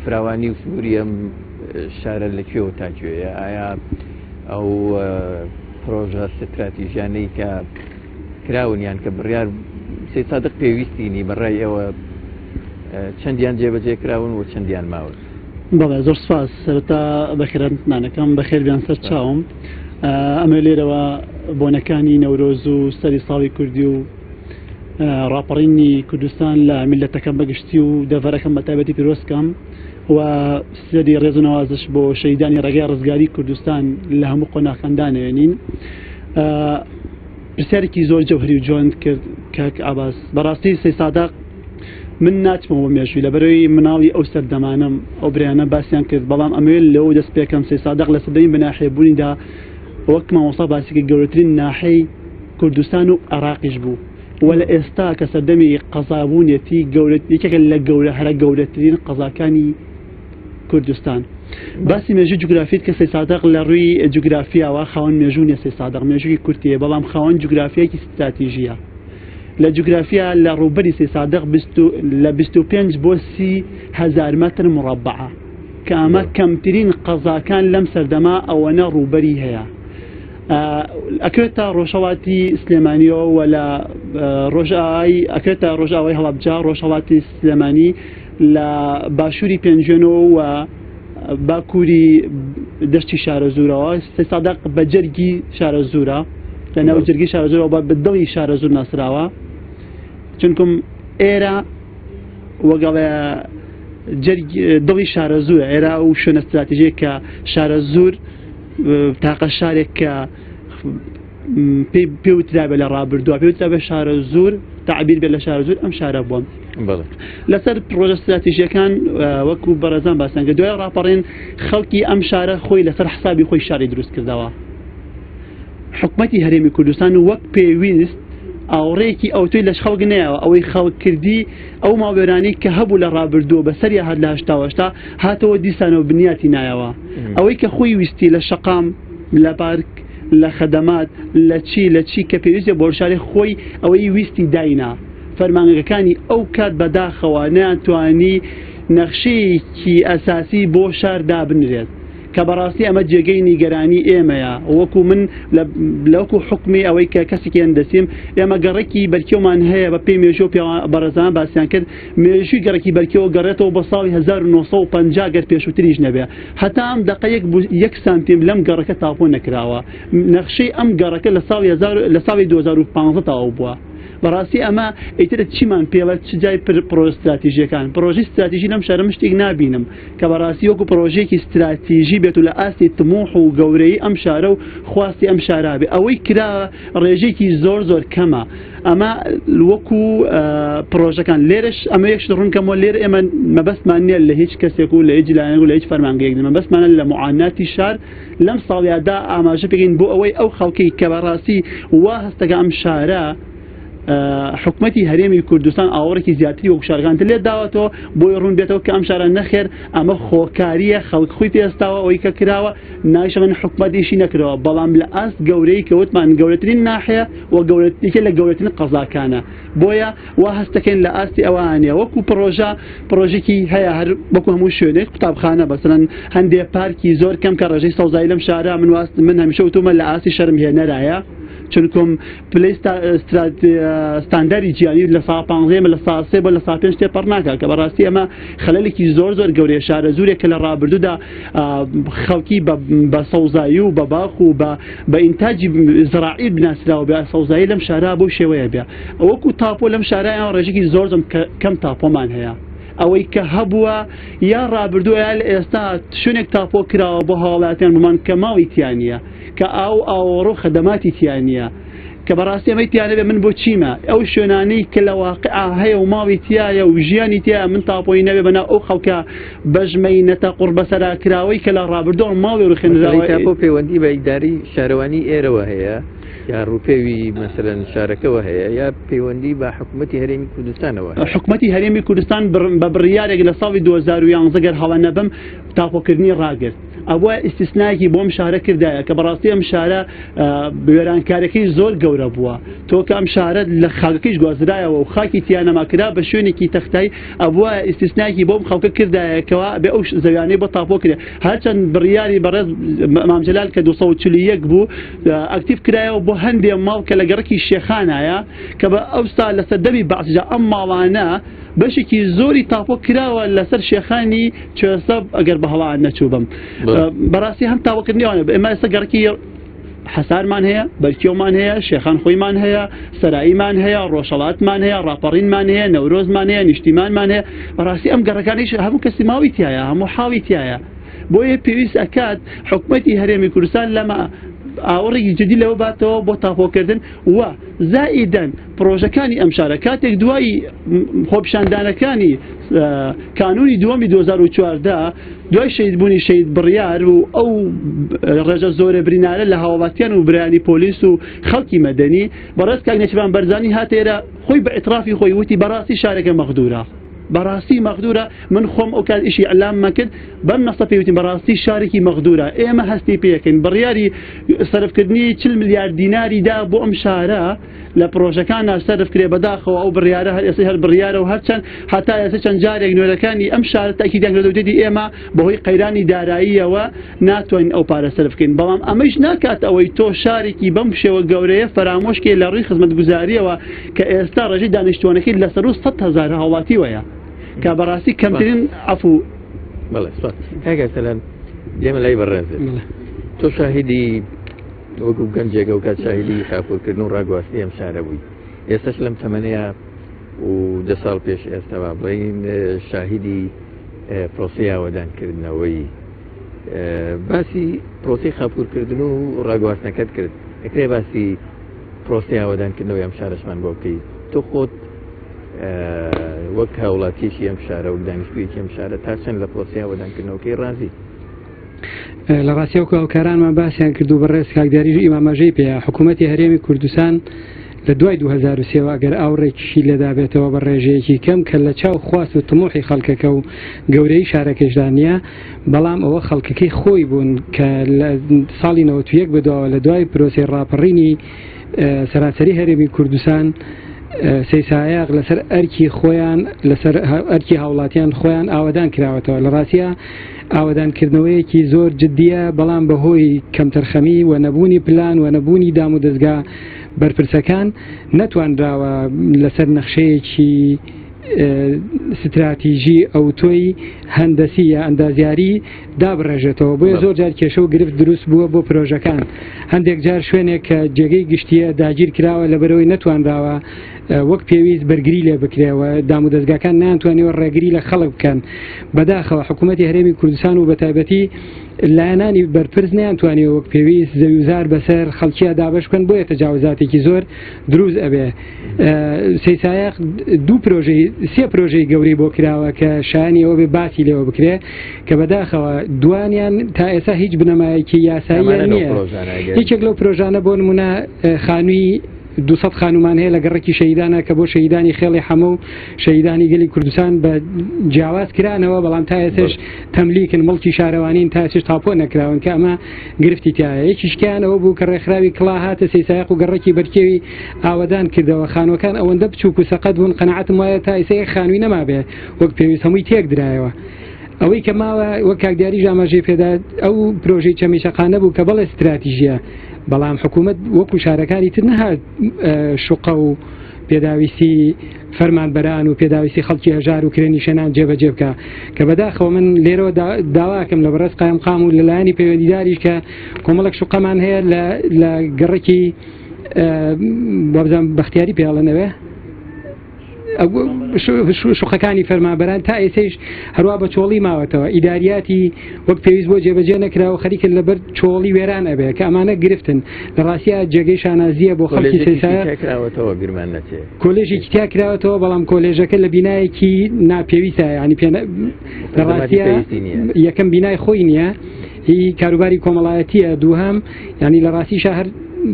فراوانی و سنووری ئەم شارە لەکوێوە تاکوێیە ئایا ئەو پرۆژە استراتیژیانەی کە کراونیان کە بڕیار سەید سادق پێویستینی بەڕای ئێوە چەندیان جێبەجێ کراون و چەندیان ماوە؟ بەڵێ زۆر سپاس سەرەتا بەخێرانتانەکەم بەخێر بیان سەر چاوم ئەمە لێرەوە بۆنەکانی نەورۆز و سەری ساڵی کوردی و ڕاپەڕینی کوردستان لە میلەتەکەم بەگشتی و دەڤەرەکەم بە تایبەتی پیرۆزکەم و سەری ڕێزونەوازش بۆ شەیدانی ڕێگای ڕزگاری کوردستان لە هەموو قۆناغاندانەوێنین. پرسیارێکی زۆر جەوهری و جوان کرد کاک ئاباس بەڕاستی سەید سادق من ناچمەوە مێژووی لەبەرەوەی مناڵی ئەو سەردەمانم ئەو برایانە باسییان کرد بەڵام ئەمەوێت لەوە دەست پێکەم سەید سادق لە سەردەمی بەناحێبوونیدا وەک مامۆستا باسیکە گەورەترین ناحەی کوردستان و عێراقیش بوو و لە ئێستا کە سەردەمی قەزابوونیەتی یەکێکە لە هەرە گەورەترین قەزاکانی کوردستان. باسی مێژووی جوگرافیت کە سەید سادق لە ڕووی جوگرافیاوە خاوەن مێژوو نیە سەید سادق مێژووی کورتیە بەڵام خاوەن جوگرافیایەکی استراتیژیە لە جوگرافیا لە ڕووبەری سەید سادق لە 25 بۆ 30 هەزار مەتر مربعە کە ئەمە کەمترین قەزاکان لەم سەردەما ئەوەنە ڕووبەری هەیە. ئەکرێتە ڕۆژهەڵاتی سلێمانیەوە و لە ئەکرێتە ڕۆژئاوای هەڵەبجە ڕۆژهەڵاتی سلێمانی لە باشووری پێنجێنەوە و باکووری دەشتی شارە زوورەوە سەید سادق بە جەرگی شارە زوورە لە ناو جەرگی شارە زوورەوە بە دڵی شارە زوور ناسراوە چونکم ئێرە وەگەڵێ دڵی شارە زوورە ئێرە و شوێنە استراتیژیە کە شارە زوور تاقە شارێک کە پێوترابێت لە ڕابردووە پێوترابێت شارە زوور تعبیر بێت لە شارە زوور ئەم شارە بووم لەسەر پرۆژە استراتیژیەکان وەکو بەڕێزان باسان کە دوای ڕاپەڕین خەڵکی ئەم شارە خۆی لەسەر حسابی خۆی شاری دروست کردەوە حکومەتی هەرێمی کوردستان وەک پێویست ئاوڕێکی ئەو توی لەش خەڵک نایەوە ئەوەی خەڵکردی ئەو ماوێرانی کە هەبوو لە ڕابردووە بەسەری هەر لە هەشتا هاتەوە دیسانەوە بنیاتی نایەوە ئەوەی کە خۆی ویستی لە شەقام لە پارک لە خەدەمات لە چی کە پێویستە بۆ شارێ خۆی ئەوەی ویستی داینا فەرمانگەکانی ئەو کات بەداخەوە ناتوانی نەخشەیەکی ئەساسی بۆ شار دابنرێت کە بەڕاستی ئەمە جێگەی نیگەرانی ئێمەیە وەکو من لەوەکو حکمی ئەوەی کە کەسێکی ئەندەسیم ئێمە گەڕێکی بەرکێومان هەیە بە پێی مێژوە بەڕێزان باسییان کرد مێژووی گەڕێکی بەرکێوە گەڕێتەوە بە ساڵی 1950 گەر پێشووتریش نەبێ هەتا ئەم دقەیەک 1 سانتیم لەم گەڕەکە تاپۆ نەکراوە نەخشەی ئەم گەڕەکە لە ساڵی 2015 تاوا بووە بەڕاستی ئەمە ئیترە چیمان پێڵە چ جای پرۆژە استراتیژیەکان پرۆژی استراتیژی لەم شارە شتێک نابینم کە بەڕاستی وەکو پرۆژێکی استراتیژی بێت و لە ئاستی تموح و گەورەی ئەم شارە و خواستی ئەم شارابێ ئەوەی کرا ڕێژێکی زۆر کەمە ئەمە وەکو پرۆژەکان لێرش ئەمە یەکشت ڕوونکەمەوە لێر ئێمە مەبەستمان نییە لە هیچ کەسێک و لە هیچ لایەنێک و لە هیچ فەرمانگەیەک مەبەستمانە لە معاناتی شار لەم ساڵیادا ئاماژە پێکەین بۆ ئەوەی ئەو خەڵکی کە بەڕاستی وا هەستەکە ئەم شارە حکومەتی هەرێمی کوردستان ئاوەڕێکی زیاتری وەکو شارەکانتر لێ داوەتەوە بۆی ڕوون بێتەوە کە ئەم شارە نەخێر ئەمە خۆکاریە خەڵک خۆی پێستاوە ئەوەی کە کراوە نایشەمەن حکومەتیشی نەکرەوە بەڵام لە ئاست گەورەی کە وتمان گەورەترین ناحەیە و گەورەترین لە گەورەترین قەزاکانە بۆیە وا هەستەکەین لە ئاستی ئەوانەیە وەکو پرۆژێکی هەیە هەر وەکو هەموو شوێنێک قوتابخانە بەسەرەن هەندێک پارکی زۆر کەم کە ڕێژەی سەوزایی لەم شارە من هەمیشە وتومە لە ئاستی شەرم هێنەرایە چونکم پلی ستاندەری جیانی لە سا 15 لە سا 3 بە لە سا 5 تێپەڕ ناکات کە بەڕاستی ئەمە خەلەلێکی زۆر گەورەی شارە زورێک کە لە ڕابردوودا خەڵکی بە سەوزایی و بە باخ و بە ئینتاجی زراعی بناسراوە بە سەوزایی لەم شارە بۆ شێوەیە بێ ئەوەکو تاپۆ لەم شارایان ڕێژێکی زۆر کەم تاپۆمان هەیە ئەوەی کە هەبووە یا ڕابردووە یا لە ئێستا شوێنێک تاپۆ کراوە بۆ هاوڵاتیان بمان کە ماوەی تیانە کە ئاوەڕۆ خەدەماتی تیانە کە بەڕاستی ئەمەی تیانە بێ من بۆ چیمە ئەو شوێنانەی کە لە واقعا هەیە و ماوەی تایە و ژیانی تایە من تاپۆی نەبێ بەنا ئەو خەڵکە بەژمەی نەتە قوڕ بەسەراکراوەی کە لە ڕابردووە ماوەی ڕوخێنراوە تاپۆ پەیوەندی بە ئیداری شارەوانی ئێرەوە هەیە یا ڕووپێوی مەسەرەن شارەکەەوە هەیە یا پەیوەندی بە حکوومەتی هەرێمی کوردستانەوە حکوومەتی هەرێمی کوردستان بە بڕیارێک لە ساڵی 2011 گەر هەڵە نەبم تاپۆکردنی ڕاگرت ئەوە ئیسtisنایەکی بۆم شارە کردایە کە بەڕاستی ئەم شارە وێرانکارەکەی زۆر گەورە بووە تۆ کە ئەم شارە لە خاکەکەیش گوازرایەوە و خاکی تیانەماکرا بە شوێنێکی تەختای ئەوە ئیسtisنایەکی بۆم خەڵکە کردایەکەوە بێ ئەو زەویانەی بۆ تاپۆ کرێ هەرچەند بڕیاری بەڕێز مام جەلال کە 241 بوو ئەکتیف کرایەوە بۆ هەندێک ماڵ کە لە گەڕەکی شێخانایە کە بە ئەوستا لە سەردەمی بەعسیجا ئەم ماڵانە بەشێکی زۆری تاپۆ کراوە لەسەر شێخانی چێسەب ئەگەر بە هەڵان نەچوو بم بەڕاستی هەم تاوەکردنیوانە ئێمە ئێستا گەڕکی حەسارمان هەیە بەرکێومان هەیە شێخان خۆیمان هەیە سەراییمان هەیە ڕۆژهەڵاتمان هەیە ڕاپەڕینمان هەیە نەورۆزمان هەیە نیشتیمانمان هەیە بەڕاستی ئەم گەڕەکانیش هەموو کەسی ماوی تایە هەموو حاوی تایە بۆیە پێویست ئەکات حکوومەتی هەرێمی کوردستان لەمە ئاوەڕێکی جدی لەوە باتەوە بۆ تاپۆکردن و زائیدەن پرۆژەکانی ئەم شارە کاتێک دوایی خۆپیشاندانەکانی کانونی دووەمی 2014 دوای شەیدبوونی شەید بڕیار و ئەو ڕێژە زۆرە برینارە لە هاوڵاتیان و برایانی پۆلیس و خەڵکی مەدەنی بەڕێز کاک نەچبان بەرزانی هاتێرە خۆی بە ئیترافی خۆی وتی بەڕاستی شارەکە مەغدورە بەڕاستی مەغدورە من خۆم ئەو کات ئیشی ئەلام مەکرد بەم نەسە پێوتین بەڕاستی شارێکی مەغدورە ئێمە هەستی پێکەین بڕیاری سەرفکردنی 40 میلیارد دیناری دا بۆ ئەم شارە لە پرۆژەکانە سەرف کرێ بەداخەوە ئەو بڕیارە هەر ئێستا هەر بڕیارە و هەرچەند هەتا ئێستا چەند جارێک نوێرەکانی ئەم شارە تاکیدیان کردوێتی ئێمە بەهۆی قەیرانی داراییەوە ناتوانین ئەو پارە سەرفکەین بەڵام ئەمەش ناکات ئەوەی تۆ شارێکی بەم شێوە گەورەیە فەرامۆشکێ لە ڕووی خزمەتگوزاریەوە کە ئێستا ڕێژەی دانیشتوانەکەی لەسەر 100,000 هاوڵاتی وەیە کە بەڕاستی کەمترین عەفو بەڵێ ئەگەر لێمە لای بەڕێز تۆ شاهیدی وەکو گەنجێکە و کات شاهیدی خاپۆرکردن و ڕاگواسی ئەم شارە بووی ئێستاش لەم تەمەنەیە و 10 ساڵ پێش ئێستاوا بڵین شاهیدی پرۆسی ئاوەدانکردنەوەی باسی پرۆسی خاپۆرکردن و ڕاگواستنەکەت کرد ئەکرێ باسی پرۆسی ئاوەدانکردنەوەی ئەم شارەشمان بۆ بکەی تۆ خۆت وەک هاوڵاتیشی ئەم شارە و دانیشتوویەکی ئەم شارە تا چەند لە پرۆسی ئاوەدانکردنەوەکەی ڕازی لە ڕاستیەوەکو هاوکارانمان باسییان کردو بەڕێز کاکداریژ ئیمامەژەی پێ حکوومەتی هەرێمی کوردستان لە دوای 2023 ئەگەر ئاوڕێکیشی لێدا بێتەوە بە ڕێژەیەکی کەم کە لە چاو خواست و تموحی خەڵکەکە و گەورەی شارەکەشدا نییە بەڵام ئەوە خەڵکەکەی خۆی بوون کە لە ساڵی 91 بدەوە لە دوای پرۆسی ڕاپەڕینی سەرانسەری هەرێمی کوردستان سەیسایاق لەسەر ئەرکی خۆیان لەسەر ئەرکی هاوڵاتیان خۆیان ئاوەدان کراوەتەوە لە ڕاستیە ئاوەدانکردنەوەیەکی زۆر جددیە بەڵام بەهۆی کەمتەرخەمی و نەبوونی پلان و نەبوونی دام و دەستگا بەرپرسەکان نەتوانراوە لەسەر نەخشەیەکی استراتیژی ئەو تۆی هەندەسی یا ئەندازیاری دابڕێژێتەوە بۆیە زۆر جار کێشە و گرفت دروست بووە بۆ پرۆژەکان هەندێک جار شوێنێک کە جێگەی گشتیە داگیر کراوە لەبەرەوەی نەتوانراوە وەک پێویست بەرگری لێ بکرێەوە دام و دەستگاکان نانتوانیوە ڕێگری لە خەڵک بکەن بەداخەوە حکوومەتی هەرێمی کوردستان و بەتایبەتی لایەنانی بەرپرس نەیانتوانێت وەک پێویست زەویزار بەسەر خەڵکیە دابش بکەن بۆیە تەجاوزاتێکی زۆر دروست ئەبێ سەیسایاق سێ پرۆژەی گەوری بۆ کراوە کە شایانی ئەوە بێ باسی لێەوە بکرێ کە بەداخەوە دوانیان تا ئێستا هیچ بنەمایەکی یاساییە نییە هیچێک لەو پرۆژانە بۆ نمونە خانووی 200 خانومان هەیە لە گەڕێکی شەیدانە کە بۆ شەیدانی خێڵی حەمە و شەیدانی گەلی کوردستان بە جیاواز کرانەوە بەڵام تا ئێسش تەملیکن مڵکی شارەوانین تا ئێسش تاپۆ نەکراون کە ئەمە گرفتی تایە یەکیشکیان ئەوە بوو کە ڕێکخراوی کڵا هاتە سەیسایاق و گەڕێکی بەرکێوی ئاوەدان کردەوە خانوەکان ئەوەندە بچووک و سەقەت بوون قەنەعەتم وایە تا ئێستا خانووی نەما بێ وەک پێویست هەمووی تێک درایەوە ئەوەی کە ماوە وەک کاکداری ژاماژەی پێدا ئەو پرۆژەی چەمیشەقانە بوو کە بەڵێ استراتیژیە بەڵام حکوومەت وەکو شارەکانی تر نەهات شوقە و پێداویستی فەرمانبەران و پێداویستی خەڵکی هەژار و کرێنی شەنان جێبەجێ بکە کە بەداخەوە من لێرەوە داواکەم لە بەڕێز قایمقام و لەلایەنی پەیوەندیداریش کە کۆمەڵک شوقەمان هەیە لە گەڕێکی بەختیاری پێڵەنەوێ شوقەکانی فەرمانبەران تا ئێسەش هەروە بە چۆڵی ماوەتەوە ئیداریاتی وەک پێویست بۆ جێبەجێ نەکراوە خەریکن لەبەر چۆڵی وێران ئەبێ کە ئەمانە گرفتن لە ڕاستیە جێگەی شانازیە بۆ خەڵکی سەیسایاق کۆلێژێکی تیا کراوەتەوە بەڵام کۆلێژەکە لە بینایەکی ناپێویستە ینی لە ڕاستیە یەکەم بینای خۆی نییە هی کاروباری کۆمەڵایەتیە دووهەم ینی لە ڕاستی شەهر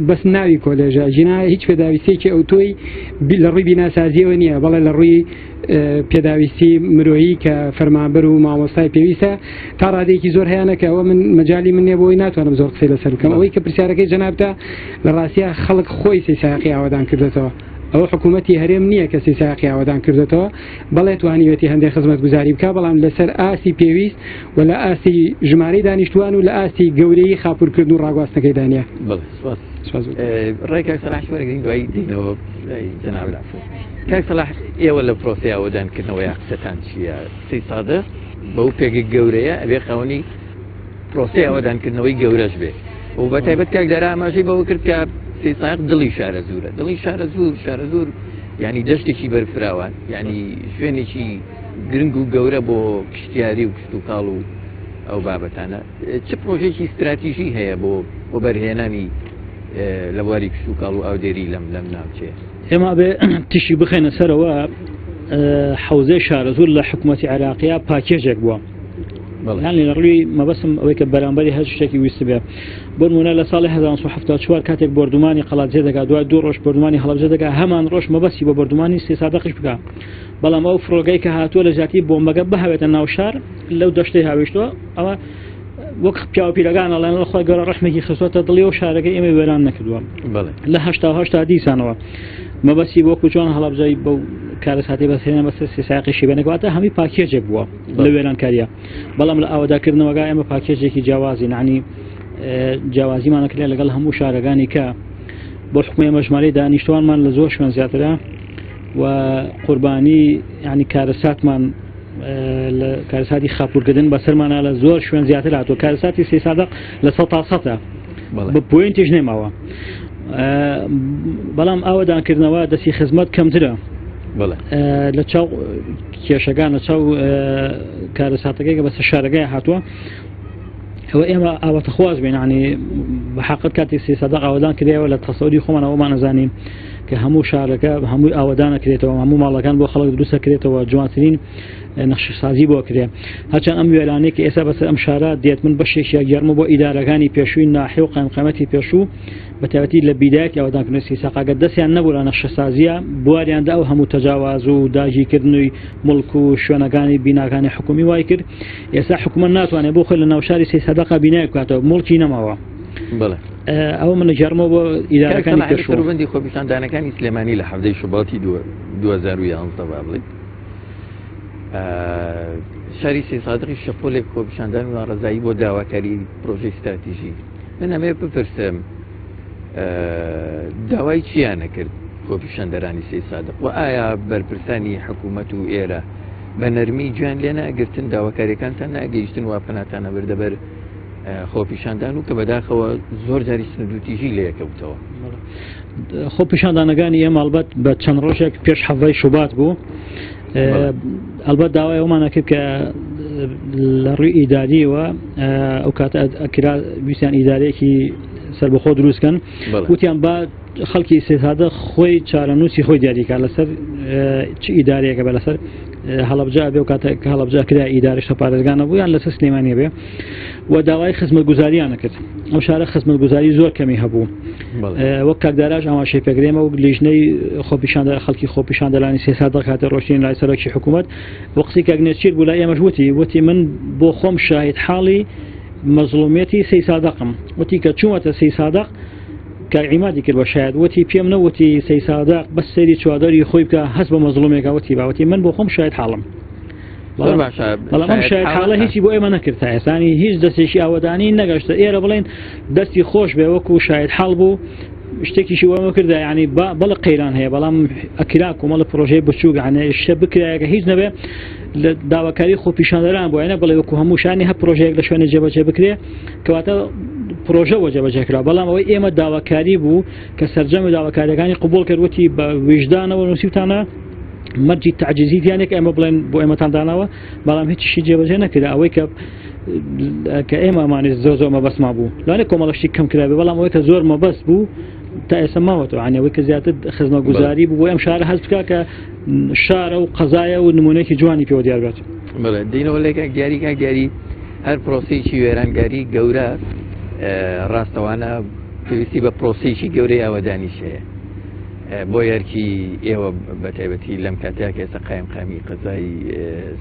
بەس ناوی کۆلێژە ژینا هیچ پێداویستێکی ئەو تۆی لە ڕووی بیناسازیەوە نییە بەڵێ لە ڕووی پێداویستی مرۆیی کە فەرمانبەر و مامۆستای پێویستە تا ڕادێکی زۆر هەیەە کە ئەوە من مەجای من نییە بۆی ناتوانم زۆر قسەی لەسەر بکەم ئەوەی کە پرسیارەکەی جەنابتە لە ڕاستیە خەڵک خۆی سەیسایاقی ئاوەدان کردێتەوە ئەوە حکوومەتی هەرێم نییە کە سەیسایاقی ئاوەدان کردێتەوە بەڵێ توانیوێتی هەندێک خزمەت گوزاری بکە بەڵام لەسەر ئاسی پێویست و لە ئاسی ژمارەی دانیشتوان و لە ئاسی گەورەی خاپورکردن و ڕاگواستنەکەی دانیە ڕێک سەلاح وەرەگرین دوایی دینەوە جەناب کاک سەلاح ئێوە لە پرۆسی ئاوەدانکردنەوەی قسەتان چییە سەی سادە بەو پێگە گەورەیە ئەبێ خەونی پرۆسی ئاوەدانکردنەوەی گەورەش بێ و بەتایبەت کاک دەرا ئاماژەی بەوە کرد کە سەیسایاق دڵی شارە زورە دڵی شارە زور ینی دەشتێکی بەرفراوان ینی شوێنێکی گرنگ و گەورە بۆ کشتیاری و کشت و کاڵ و ئەو بابەتانە چ پرۆژێکی استراتیژی هەیە بۆ بەرهێنانی لە بواری کشت و کاڵ و ئاودێری لەم ناوچێ ئێمە بێ تشی بخێنە سەرەوە حوزەی شارە زور لە حکوومەتی عێراقیە پاکێژێک بووە ینی لە ڕووی مەبەسم ئەوەی کە بەرامبەری هەر شتێکی ویست بێ بۆ نمونە لە ساڵی 1974 کاتێک بردومانی قەڵاتجێ دەکات دوای 2 ڕۆژ بردومانی هەڵەبجە دەکات هەمان ڕۆژ مەبەستی بۆ بردومانی سێ سادەقیش بکات بەڵام ئەو فڕۆگەی کە هاتووە لە ژاتی بۆمبەکە بهەوێتە ناو شار لەو دەشتەی هاویشتەوە ئەوە وەک پیاو پیرەگان ئەڵێن خۆی گەورە ڕەحمێکی خستوەتە دڵی و شارەکەی ئێمە وێران نەکردووە لە 1970 دیسانەوە مەبەستی بۆکو چۆن هەڵەبجەی بەو کارەساتی بەسێنە بەسەر سێسایقیشی بێنەکەواتە هەمی پاکێجێک بووە لە وێرانکاریە بەڵام لە ئاواداکردنەوەگا ئێمە پاکێجێکی جیاوازی نعنی جیاوازیمانەکرێت لەگەڵ هەموو شارەکانی کە بۆ حکومەتی مەژمارەی دانیشتوانمان لە زۆر شوێن زیاترە و قوربانی ینی کارەساتمان لە کارەساتی خاپورکردن بەسەرمانە لە زۆر شوێن زیاتر هاتووە کارەساتی سێ سادەق لە 100 بە پوینتیش نێماوە بەڵام ئاوەدانکردنەوە دەستی خزمەت کەمترە لە چاو کێشەکان لە چاو کارەساتەکەی کە بەسەر شارەکەی هاتووە ئەوە ئێمە ئاوەتەخواز بین ینی بە حەقیقەت کاتی سێ سادەق ئاوەدان کردەوە لە تەسەوری خۆمانەوەمان نەزانین کە هەموو شارەکە هەمووی ئاوەدانەکرێتەوە هەموو ماڵەکان بۆ خەڵک دروستەکرێتەوە جوانترین نەخشەسازی بۆ کرێ هەرچەند ئەم وێرانەیە کە ئێستا بەسەر ئەم شارە دێت من بەشێکی گەرمە بۆ ئیدارەکانی پێشووی ناحیە و قایمقامەتی پێشوو بە تایبەتی لە بیدایەتی ئاوەدانکردنی سیساقاگە دەستیان نەبوو لە نەخشەسازیە بواریاندا ئەو هەموو تەجاواز و داگیرکردنەوەی مڵک و شوێنەکانی بیناکانی حکومی وای کرد ئێستا حکومەت ناتوانێت بۆ خۆی لە ناوشاری سەدەقە بینای بکاتەوە مڵکی نەماوە ئەو منە گەرمە بۆ ئیدارەکانی پێشووبندی خۆپیشاندانەکانی سلێمانی لە هەفتەی شوباتی 2011 بڵێ شاری سێسادقی شەپۆلێک خۆپیشاندان و ڕزایی بۆ داواکاری پرۆژەی استراتیژی من ئەمێ بپرسم داوای چیان نەکرد خۆپیشاندەرانی سێسادق و ئایا بەرپرسانی حکوومەت و ئێرە بە نەرمی گویان لێ ناگرتن داواکاریەکانتان ناگەیشتن و پەناتانە بەردەبەر خۆپیشاندان و کە بەداخەوە زۆر جاری سنوردوتیژی لە یەکەوتەوە خۆپیشاندانەکانی ئێمە ئەلبەت بە چەند ڕۆژێک پێش حەڤەی شوبات بوو ئەلبەت داوای ئەومانە کرد کە لە ڕووی ئیداریەوە ئەو کاتە ئەکرا ویسیان ئیدارەیەکی سربەخۆ دروستکەن وتیان با خەڵکی سێسادە خۆی چارەنووسی خۆی دیاریکە لەسەر چ ئیدارەیەکە بە لەسەر هەڵەبجا بێ و کاتە هەڵەبجا کرا ئیدارەشتە پارێزگانە بوو یان لەسەر سلێمانیە بێ و داوای خزمەتگوزاریانە کرد ئەو شارە خزمەتگوزاری زۆر کەمی هەبوو وەک کاکداراژ ئاماژەی پێکرێمە و لیژنەی خەڵکی خۆپیشاندەرانی سێسادە کاتە ڕۆشتین لای سەرۆکی حکوومەت وەقتی کاگنێچیر بوو لای ئێمەش وتی من بۆ خۆم شاهید حاڵی مەزڵومیەتی سەیسادەقم وتی کە چوومەتە سەیسادەق کە عیمادی کرد بە شاید وتی پێم نەوتی سەیسادەق بەس سەیری چوادەری خۆی بکە هەست بە مەزڵومێکە وتی باوتی من بۆ خۆم شاید حاڵم بەڵام ئەم شاید حاڵە هیچی بۆ ئێمە نەکرد تا ئێستانی هیچ دەستێکی ئاوەدانی نەگەشتە ئێرە بڵێن دەستی خۆش بێ وەکو شاید حاڵ بوو شتێکیشی وەمە کردە یعنی بەڵە قەیران هەیە بەڵام ئەکرا کۆمەڵە پرۆژەی بچووک یعنی شتە بکرایەکە هیچ نەبێ لە داواکاری خۆپیشاندەران بۆ یانە بڵێ وەکو هەمووشانی هە پرۆژەیەک لە شوێنە جێبەجێ بکرێ کەواتە پرۆژە وەجێبەجێکرا بەڵام ئەوەی ئێمە داواکاری بوو کە سەرجەمی داواکاریەکانی قبول کرد وتی بە وجدانەوە نووسیتانە مەرجی تعجیزیتیانێک ئێمە بڵێن بۆ ئێمەتان داناوە بەڵام هیچیشی جێبەجێ نەکرا ئەوەی کە ئێمە ئەمانێ زۆر مەبەستما بوو لەوانێ کۆمەڵەشتی کەم کرابێ بەڵام ئەوەی کە زۆر مەبەست بوو تا ئێستا ماوەتەوە عنەوەی کە زیاتر خزمەتگوزاری بوو بۆ ئەم شارە هەست بکا کە شارە و قەزایە و نمونەیەکی جوانی پێوە دیار بێت بەڵێ دینەوە لێکە دیاری هەر پرۆسەیەکی وێرانگاری گەورە ڕاستەوانە پێویستی بە پرۆسەیەکی گەورەی ئاوەدانیش هەیە بۆ یارکی ئێوە بە تایبەتی لەم کاتەیە کە ئێستا قایمقامی قەزای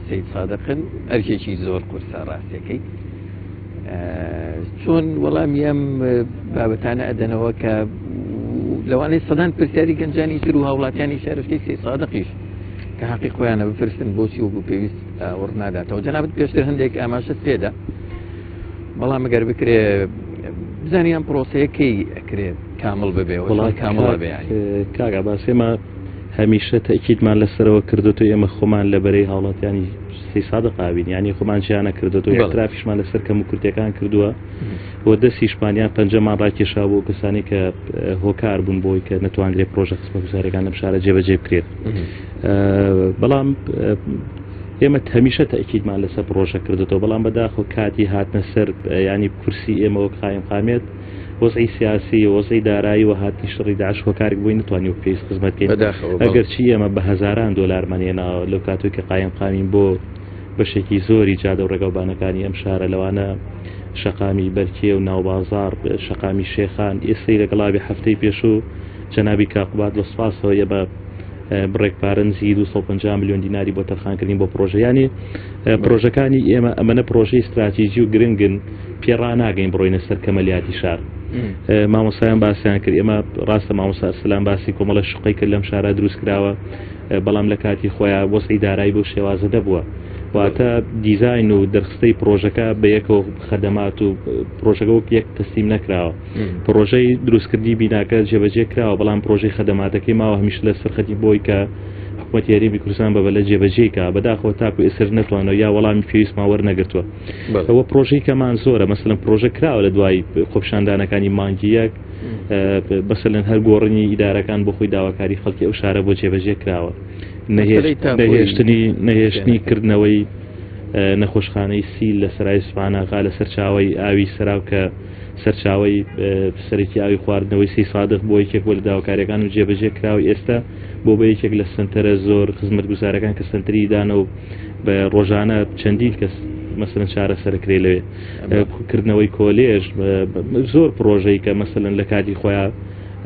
سەید سادقن ئەرکێکی زۆر قورسا ڕاستیەکەی چۆن وەڵامی ئەم بابەتانە ئەدەنەوە کە لەوانەیە سەدان پرسیاری گەنجانی تر و هاوڵاتیانی شارستەی سەید سادقیش کە حەقی خۆیانە بپرسن بۆچی و بوو پێویست وەڕناداتەوە جەنابەت پێشتر هەندێک ئاماژەت پێدا بەڵام ئەگەر بکرێ بزانیان پرۆسەیەکەی ئەکرێت کامل ببێ وڵات کامڵ بێ کاگا باسێمە هەمیشە تەکیدمان لەسەرەوە کردوتە ئێمە خۆمان لەبەرەی هاوڵاتیانی سەیسادە قاوین یعنی خۆمان ژیانە کردوتەوە یەکترافیشمان لەسەر کەم و کورتەکان کردووە بۆ دەستی شپانیان پەنجەمان ڕاکێشا بۆ کەسانی کە هۆکار بوون بۆی کە نەتوانرێت پرۆژە خزمەتگوزاریەکان لەم شارە جێبەجێ بکرێت بەڵام ئێمە هەمیشە تەکیدمان لەسەر پرۆژە کردوتەوە بەڵام بەداخۆ کاتی هاتنە سەر ینی کورسی ئێمە وەک قایمقامێت وەزعی سیاسی وەزعی دارایی و هاتی شڕی داعش هۆکارێک بووی نتوانانی و پێویست خزمەتکەین ئەگەر چی ئێمە بە هەزاران دۆلارمانێناوە لەو کاتۆی کە قایمقامین بۆ بەشێکی زۆری جادە و ڕێگەوبانەکانی ئەم شارە لەوانە شەقامی بەرکێ و ناوبازار شەقامی شێخان ئێستەی لەگەڵابی هەفتەی پێشوو جەنابی کاقوبات لە سوپاسەوە یە بە بڕێکپارەنجی 250 میلیۆن دیناری بۆ تەرخانکردین بۆ پرۆژەیانی پرۆژەکانی ئێمە ئەمەنە پرۆژەی استراتیژی و گرنگن پێڕا ناگەین بڕۆینە سەر کەمەلیاتی شار مامۆسایان باسییان کرد ئێمە ڕاستە مامۆسا سلام باسی کۆمەڵە شقی کرد لەم شارە دروست کراوە بەڵام لە کاتی خۆیان وەسعی دارایی بۆ شێوازە دەبووە واتە دیزاین و دەرخستەی پرۆژەکە بە یەکەوە خەدەمات و پرۆژەکە وەک یەک تەسلیم نەکراوە پرۆژەی دروستکردی بیناکە جێبەجێ کراوە بەڵام پرۆژەی خەدەماتەکەی ماوە هەمیشە لە سەرخەتی بۆی کە حکوومەتی یاریمی کوردستان بەبەلە جێبەجێکە بەداخەوە تاکو ئێسر نەتوانەوە یا وەڵامی پێویستمان وەرنەگرتووە ئەوە پرۆژەی کەمان زۆرە مەسەلەن پرۆژە کراوە لە دوای خۆپیشاندانەکانی مانگی یەک بەسەلەن هەر گۆڕنی ئیدارەکان بۆ خۆی داواکاری خەڵکی ئەو شارە بۆ جێبەجێ کراوە نەهێشتنی کردنەوەی نەخۆشخانەی سیل لە سەرای سوپاناغا لە سەر چاوەی ئاوی سەراو کە سەرچاوی سەرێکی ئاوی خواردنەوەی سی سادق بۆ یەکێک بۆ لە داواکاریەکان و جێبەجێ کراوی ئێستا بۆ بە یەکێک لە سنتەرە زۆر خزمەت گوزارەکان کە سنتری دانە و بە ڕۆژانە چەندین کەس مثلا چارە سەرکرێ لەوێ کردنەوەی کۆلێژ زۆر پرۆژەی کە مثلا لە کاتی خۆیان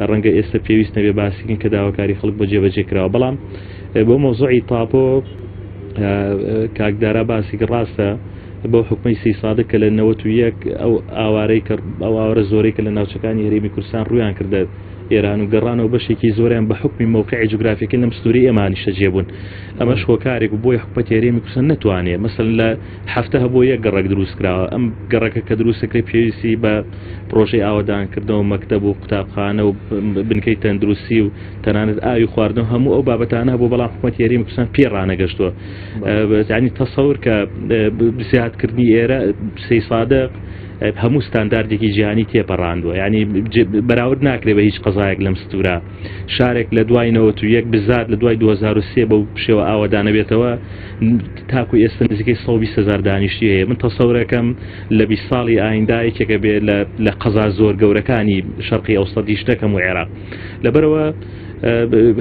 ڕەنگە ئێستا پێویست نەبێ باسیکن کە داواکاری خەڵک بە جێبەجێ کراوە بەڵام بۆ مۆزوعی تاپۆ کاکدارا باسیک ڕاستە بۆ حکومەی سی سادق کە لە 91 ئەو ئاوارەی کە ئەو ئاوارە زۆرەی کە لە ناوچەکانی هەرێمی کوردستان ڕویان کردە ئێران و گەڕانەوە بەشێکی زۆریان بە حکمی موقعی جوگرافیەکە لەم سنووری ئێمانیشە جێبوون ئەمەش هۆکارێک بۆی حکومەتی هەرێمی کوردستان نەتوانێت مثلا لە هەفتە هەبوو یەک گەڕێک دروست کراوە ئەم گەڕەکە کە دروستەکرێت پێویستی بە پرۆژەی ئاوادانکردنەوە مەکتەب و قوتابخانە و بنکەی تەندروستی و تەنانەت ئاوی خواردنەوە هەموو ئەو بابەتانە بۆ بەڵام حکومەتی هەرێمی کوردستان پێ ڕانەگەشتووە یعنی تەسەور کە زیادکردنی ئێرە سی سادق هەموو ستانداردێکی جیهانی تێپەڕاندووە یعنی بەراورد ناکرێت بە هیچ قەزایەک لەم سنوورە شارێک لە دوای 91 بزات لە دوای 2023 بەو شێوە ئاوادانە بێتەوە تاکو ئێستا نزیکەی 120,000 دانیشتی هەیە من تەسەورەکەم لە 20 ساڵی ئایندا یەکێکە بێت لە قەزا زۆر گەورەکانی شەرقی ئەوسەدی شتەکەم و عێراق لەبەرەوە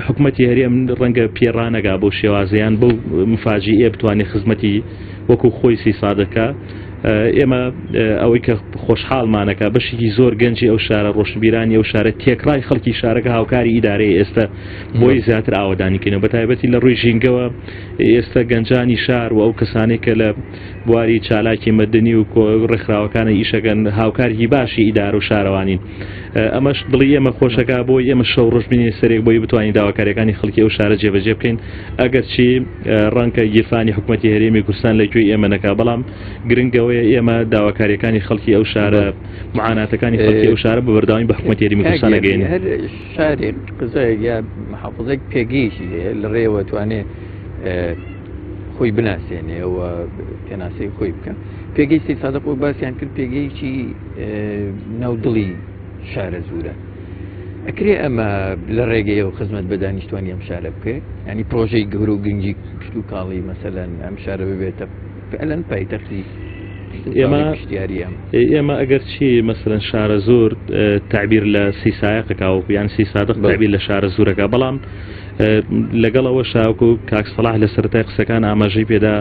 حکومەتی هەرێم ڕەنگە پێڕانەگا بۆ شێوازیان بەو مفاجئە بتوانێت خزمەتی وەکو خۆی سی سادەکە ئێمە ئەوەی کە خۆشحاڵمانەکە بەشێکی زۆر گەنجی ئەو شارە ڕۆشنبیرانی ئەو شارە تێکڕای خەڵکی شارەکە هاوکاری ئیدارەیە ئێستا بۆی زیاتر ئاوادانیکردنەوە بە تایبەتی لە ڕووی ژینگەوە ئێستا گەنجانی شار و ئەو کەسانێک کە لە بواری چالاکی مەدنی و ڕێکخراوەکانە ئیشەکەن هاوکاری باشی ئیدار و شارەوانین ئەمەش دڵی ئێمە خۆشەکە بۆی ئێمە شەو ڕۆژبینی سەرێک بۆی بتوانین داواکاریەکانی خەڵکی ئەو شارە جێبەجێ بکەین ئەگەر چی ڕەنگە گیرفانی حکومەتی هەرێمی کوردستان لەکوێی ئێمە نەکا بەڵام گرنگەوەی ئێمە داواکاریەکانی خەڵکی ئەو شارە معاناتەکانی خەڵکی ئەو شارە بە بەرداوای بە حکومەتی هەرێمی کوردستان نەگەین هەر شارێک قزایەک یا محافظەیەک پێگەیشی هەیە لە ڕێوە توانێت خۆی بناسێنێ و پێناسەی خۆی بکە پێگەی سی سادق و باسییان کرد پێگەیکی ناودڵی شارە زورە ئەکرێ ئەمە لە ڕێگەیە و خزمەت بە دانیشتوانی ئەم شارە بکەێت ینی پرۆژەی گەورە و گنجی پشت و کاڵی مەسەلەن ئەم شارە ببێتە فعلەن پایتەختی ئێمە ئەگەر چی مەسەلەن شارە زۆر تعبیر لە سی سایقەکەوە یان سی سادق تعبیر لە شارە زورەکە بەڵام لەگەڵەوە شاوکو کاک سەلاح لە سەرەتای قسەکان ئاماژەی پێدا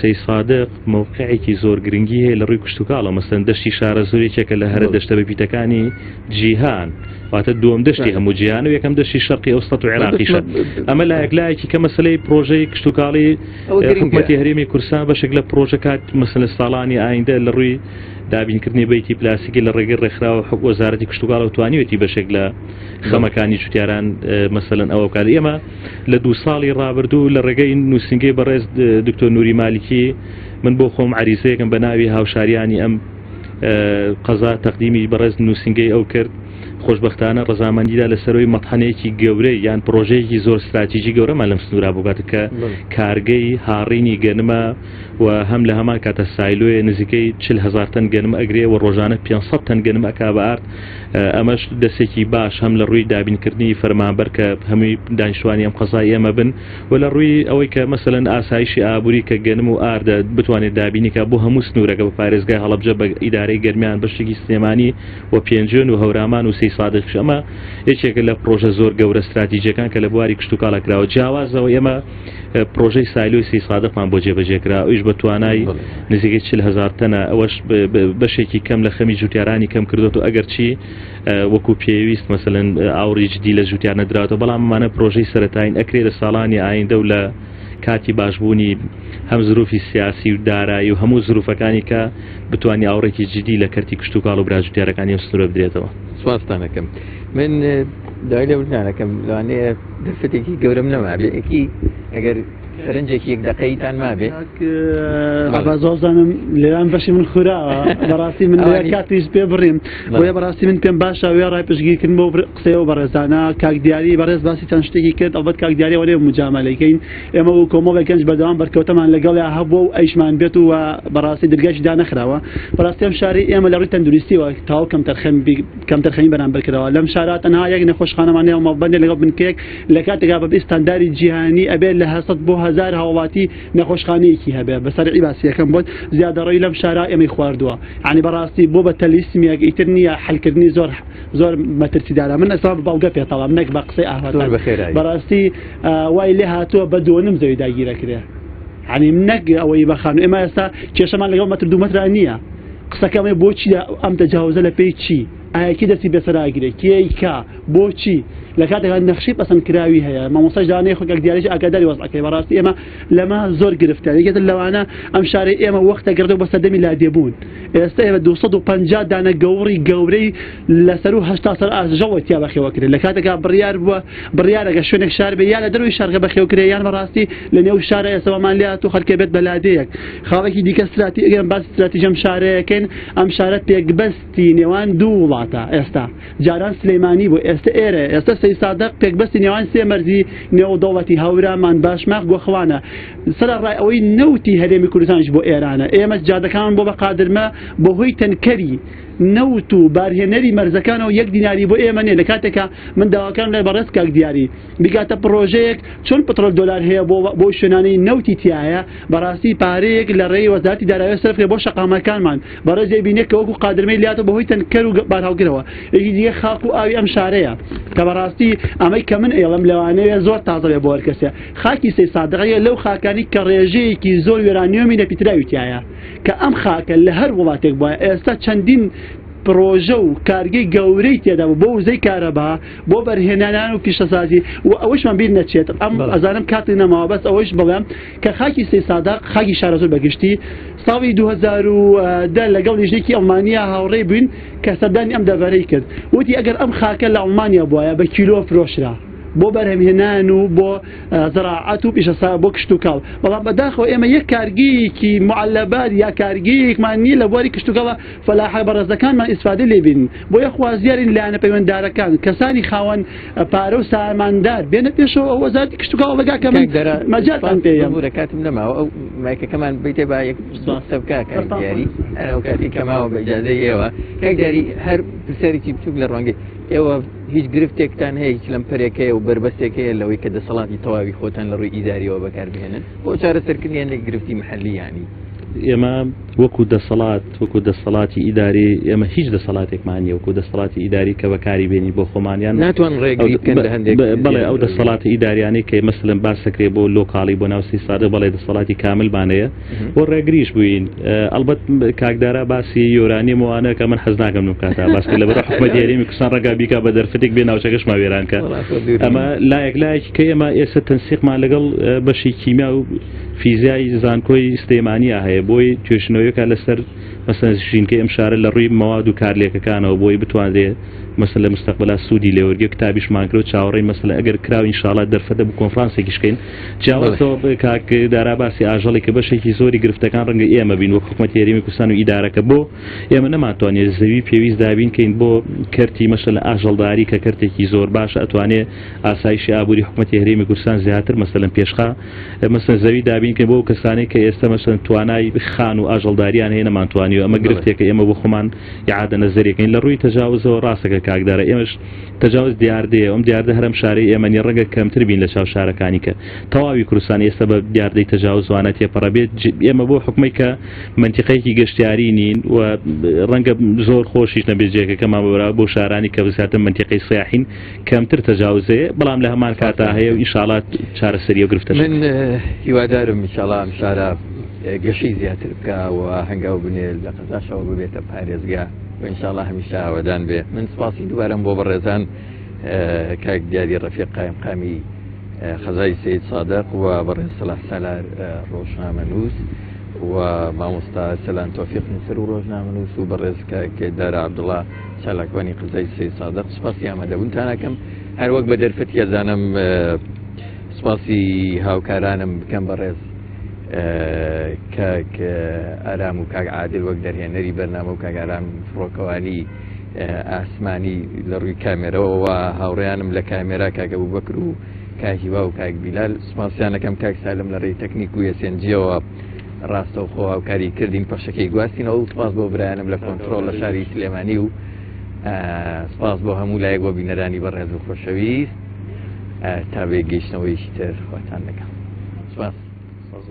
سی سادق موقعێکی زۆر گرنگی هەیە لە ڕووی کشتتوکاڵە مەسەن دەشتی شارە زۆرێکێکە لە هەرە دەشتە بەپیتەکانی جیهان واتە دووەم دەشتی هەموو جیهان و یەکەم دەشتی شەرقی ئەوسەد و عێراقیشە ئەمە لایەکی کە مەسلەی پرۆژەی کشتتوکاڵی حکومەتی هەرێمی کوردستان بەشێک لە پرۆژەکات مەسەلە ساڵانی ئایندە لە ڕووی دابینکردنی بەیتی پلاسیکی لە ڕێگەی ڕێکخراوە وەزارەتی کشتتوکاڵە توانیوێتی بەشێک لە خەمەکانی جوتیاران مەسەلەن ئەوە بکات ئێمە لە 2 ساڵی ڕابردوو لە ڕێگەی نووسنگەی بەڕێز دکتۆر نووری مالیکی من بۆ خۆم عریزەیەکم بە ناوی هاوشاریانی ئەم قەزا تەقدیمی بەڕێز نووسنگەی ئەو کرد خۆشبەختانە ڕەزامەندیدا لەسەرەوەی مەتحەنەیەکی گەورەی یان پرۆژەیەکی زۆر استراتیژی گەورەمان لەم سنوورا بووگاتە کە کارگەی هاڕینی گەنمە و هەم لە هەمان کاتە سایلۆیە نزیکەی 40,000 تەن گەنم ئەگرێ و ڕۆژانە 500 تەن گەنم ئەکا بە ئارد ئەمەش دەستێکی باش هەم لە ڕووی دابینکردنی فەرمانبەر کە هەمووی دانیشتوانی ئەم قەزای ئێمە بن و لە ڕووی ئەوەی کە مەسەلەن ئاسایشی ئابووری کە گەنم و ئاردە بتوانێت دابینیکە بۆ هەموو سنوورەکە بە پارێزگای هەڵەبجە بە ئیدارەی گەرمیان بەشێکی سلێمانی و پێنجێن و هەورامان و سی سادق ئەمە یەکێکە لە پرۆژە زۆر گەورە استراتیژیەکان کە لە بواری کشتتوکاڵە کراوە جیاوازەوە ئێمە پرۆژەی سایلۆی سی سادقمان بۆ جێبەجێکرا ئەویش بە توانای نزیکەی 40,000 تەنە ئەوەش بەشێکی کەم لە خەمی جوتیارانی کەم کردوێت و ئەگەر چی وەکو پێویست مەسەلەن ئاوری جدی لە جوتیار نەدراوەتەوە بەڵام ئەمانە پرۆژەی سەرەتاین ئەکرێ لە ساڵانی ئایندە و لە کاتی باشبوونی هەم زروفی سیاسی و دارایی و هەموو زروفەکانی کە بتوانانی ئاوڕێکی جدی لە کەرتی کشتتوکاڵ و براجوتیارەکانی ئەم سنوورە بدرێتەوە. سوپاستانەکەم من دای لە وجدانەکەم لەوانەیە دەرفەتێکی گەورەم نەما بێکی ئەگەر سەرنجێکی یەک دقەیتان مابێ بازۆزانم لێران بەشی من خوراوە بەڕاستی من کاتیش پێ بڕیم بۆیە بەڕاستی من پێم باشە وێ ڕای پشگیرکردن بۆ قسەیەوە بەڕێزانە کاک دیاری بەڕێز باسی چەند شتێکی کرد ئەوبەت کاک دیاریەوە لێ مجامەلەکەین ئێمە و کۆمەڵی گەنج بەردەوام بەرکەوتەمان لەگەڵیا هەبوو و ئەیشمان بێت و بەڕاستی دەرگایشی دانەخراوە بەڕاستی ئەم شاری ئێمە لە ڕووی تەندروستیەوە تاو کەم تەرخەمی بەرامبەر کراوە لەم شارە تەنها یەک نەخۆشخانەمانەیە و مەڵبەندێک لەگەڵ بنکەیەک لە کاتێکا بە ئستانداری جیهانی ئەبێت لە 100 بۆ 2000 هاوڵاتی نەخۆشخانەیەکی هەبێ بەسەر عیباسیەکەم بۆت زیادەڕێی لەم شارە ئێمەی خواردووە یعنی بەڕاستی بۆ بە تەلیسمیەک ئیتر نییە حەلکردنی زۆر مەترسیدارە من ئەسا باوگە پێتەڵام نەک بە قسەی ئاهاتان بەڕاستی وای لێ هاتووە بە دووەنم زەوی داگیرەکرێ عنی نەک ئەوەی بەخان ئێمە ئێستا کێشەمان لەگەڵ مەتر 2 مەتر نییە قسەکەمێ بۆچی ئەم تەجاوزە لە پێی چی ئاکی دەستی بێسەراگرێ کێیکا بۆچی لە کاتێکا نەخشی پەسەند کراوی هەیە مامۆستای دانەی خۆک دیاریش ئاگاداری وەزعەکەی بەڕاستی ئێمە لەمە زۆر گرفتار یەکێتر لەوانە ئەم شارەی ئێمە وەختە گردە بە سەردەمی لادێبوون ئێستا ئێمە 250 دانە گەورەی لەسەر و 80 سەر ئاژەوە تیا بەخێوە کرد لە کاتێکا بڕیار بووە بڕیارەکە شوێنێک شار بێ یا لە دەروی شارگە بەخێو کرێ یان بەڕاستی لە نێو شارە ئێسەوەمان لات و خەڵکە بێت بە لادەیەک خاڵێکی دیکە ئەگەر باس استراتیژەم شارەیەکەن ئەم شارە پێکبەستی نێوان دوو وڵاتە ئێستا جاران سلەیمانی بوو ئێستا ئێرە ئێستا سەی سادق پێکبەستی نێوان سێ مەرزی نێو دەوڵەتی هەورامان باشماق گۆخوانە سەر ڕای ئەوەی نەوتی هەرێمی کوردستانیش بۆ ئێرانە ئێمە جادەکان بۆ بە قادرمە بەهۆی تەنکەری نەوت و بارهێنەری مەرزەکانەوە 1 دیناری بۆ ئێمە نێ لە کاتێکە من داواکان لە بەڕێز کاک دیاری بیگاتە پرۆژەیەک چۆن پترۆل دلار هەیە بۆ شوێنانەی نەوتی تایە بەڕاستی پارەیەک لە ڕێی وەزارەتی دارایی سەرفێ بۆ شەقامەکانمان بەڕێزی بینێت کە وەکو قادرمەی لاتە بەهۆی تەنکەر و بارهاوگرەوە یەکی دیگە خاک و ئاوی ئەم شارەیە کە بەڕاستی ئەمەی کە من ئێڵم لەوانەیە زۆر تازە بێ بۆ هەرکەسێ خاکی سەی سادقەیە لەو خاکانی کە ڕێژەیەکی زۆر وێرانیۆمی نەپیتراوی تایە کە ئەم خاکە لە هەر وڵاتێک بووە ئێستا چەندین پرۆژە و کارگەی گەورەی تێدا بۆ وزەی کارەبا بۆ بەرهێنانان و پیشەسازی و ئەوەشمان بیر نەچێت ئەم ئەزانم کاتی نەماوە بەس ئەوەش بڵێم کە خاکی سەی سادق خاکی شارە زۆر بەگشتی ساڵی 2010 لەگەڵ لیژنێکی ئەڵمانیا هاوڕێ بووین کە سەردانی ئەم دەڤەرەی کرد وتی ئەگەر ئەم خاکە لە ئەڵمانیا بووایە بە کیلۆ فرۆشرا بۆ بەرهەمهێنان و بۆ زراعەت و پیشەسا بۆ کشت و کاڵ بەڵام بەداخەوە ئێمە یەک کارگەیەکی معلەبات یا کارگەیەکمان نییە لە بواری کشت و کاڵە فەلاحە بەڕێزەکانمان ئیسفادە لێبین بۆ یە خوازیارین لایەنە پەیوەنددارەکان کەسانی خاوەن پارە و ساماندار بێنە پێشەوە ئەو وەزارەتی کشت و کاڵ بەگاکە من مەجاتان پێیە کاتم نەماوە ئەو مایکەکەمان بێتێ با یەک سەبکا کاک دیاری ئەو کاتی کەماوە بە ئیجازەی ئێوە کاک دیاری هەر پرسیارێکی بچووک لە ڕوانگەی ئێوە هیچ گرفتێکتان هەیە هیچ لەم پەرێکەیە و بربەستێکەیە لەوەی کە دەسەڵاتی تەواوی خۆتان لە ڕووی ئیداریەوە بەکاربهێنن بۆ چارەسەرکردنیان گرفتی محلی ینی ئێمە وەکو دەسەڵاتی ئیداری ئێمە هیچ دەسەڵاتێکمانیە وەکو دەسەڵاتی ئیداری کە بەکاری بێنی بۆ خۆمانیان ناتوان ڕێگری بکەن لە هەندێک بەڵێ ئەو دەسەڵاتی ئیداریانەی کە مەسلەن باسەکرێ بۆ لۆکاڵی بۆ ناوسی سادە بەڵێ دەسەڵاتی کاملمانەیە بۆ ڕێگریش بووین ئەلبەت کاکدارا باسی یۆرانی وانە کە من حەز ناکەم نوکاتە باسکە لەبەر حکومەت یاریمی کوردستان ڕەگا بیکا بە دەرفەتێک بێ ناوچەکەشما وێرانکە ئەمە لایەک کە ئێمە ئێستا تەنسیقمان لەگەڵ بەشی کیمیا و فیزیای زانکۆی سلەیمانیە هەیە بۆی توێژنەوەیەکە لەسەر مەسەن ژینکە ئەم شارە لە ڕووی مەواد و کارلێکەکانەوە بۆی بتوانێت مەسەن لە مستەقبلا سوودی لێوەرگێ کتابیشمان کرد و چاوەڕێی مەسەلا ئەگەر کراوە ئینشاڵڵا دەرفەتە بوو کۆنفرانسێکیشکەین جیاوازەوە کاک دارا باسی ئاژەڵی کە بەشێکی زۆری گرفتەکان ڕەنگە ئێمە بین وەک حکومەتی هەرێمی کوردستان و ئیدارەکە بۆ ئێمە نەماتوانێت زەوی پێویست دابین کەین بۆ کەرتی مەسەلا ئاژەڵداری کە کەرتێکی زۆر باشە ئەتوانێت ئاسایشی ئابووری حکومەتی هەرێمی کوردستان زیاتر مەسەلا پێشخا مەسەن زەوی دابین کە بۆ کەسانی کە ئێستا مەسەن توانای خان و ئاژەڵداریان هەیە نەمانتوانیوە ئەمە گرفتێکە ئێمە بۆ خۆمان ئیعادە نەزەرێکین لە ڕووی تەجاوزەوە ڕاستەکە کاکدارە ئێمەش تەجاوز دیاردەیە ئەم دیاردە هەرم شارەی ئێمەنی ڕەنگە کەمتر بین لە چاو شارەکانی کە تەواوی کوردستان ئێستا بە دیاردەی تەجاوزوانە تێپەڕە بێت ئێمە بۆ حکومەی کە منتیقەیەکی گەشتیاری نین و ڕەنگە زۆر خۆشیش نەبێت جێگەکەمان بۆ شارانی کە بزیاتر منتیقەی سیاحین کەمتر تەجاوزەیە بەڵام لە هەمان کاتا هەیە و ئینشاڵڵا چارەسەریە و گرفتە من هیوادارم ئینشاڵڵا ئەم شارە گەشەی زیاتر بکە و هەنگاو بنێ لە قەزاشەوە ببێتە پارێزگا و ئینشاڵڵا هەمیشە ئاوادان بێ من سپاسی دووبارەم بۆ بەڕێزان کاک دیاری ڕەفیق قایم قامی خەزای سید صادق و بەڕێز سەلاح سالار ڕۆژنامەنووس و مامۆستا سەلان تۆفیق نووسەر و ڕۆژنامەنووس و بەڕێز کاک دارا عەبدوڵڵا چالاکوانی قزای سید صادق سپاسی ئامادەبوونتان ئەکەم هەر وەک بە دەرفەتی ئەزانم سپاسی هاوکارانم بکەم بەڕێز کاک ئارام و کاک عادل وەک دەرهێنەری بەرنامە و کاک ئارام فڕۆکەوانی ئاسمانی لە ڕووی کامێرەوە و هاوڕێیانم لە کامێرا کاکە بووبەکر و کاهیوا و کاک بیلال سپاسیانەکەم کاک سالم لە ڕێی تەکنیک و یەسێنجیەوە ڕاستەوخۆ هاوکاری کردین پەشەکەی گواستینەوە و سپاس بۆ برایانم لە کۆنتڕۆڵ لە شاری سلێمانی و سپاس بۆ هەموو لایەک بۆ بینەرانی بەڕێز و خۆشەویست تا بێ گەیشتنەوەیشی تر خواتان لەگەڵ سپاس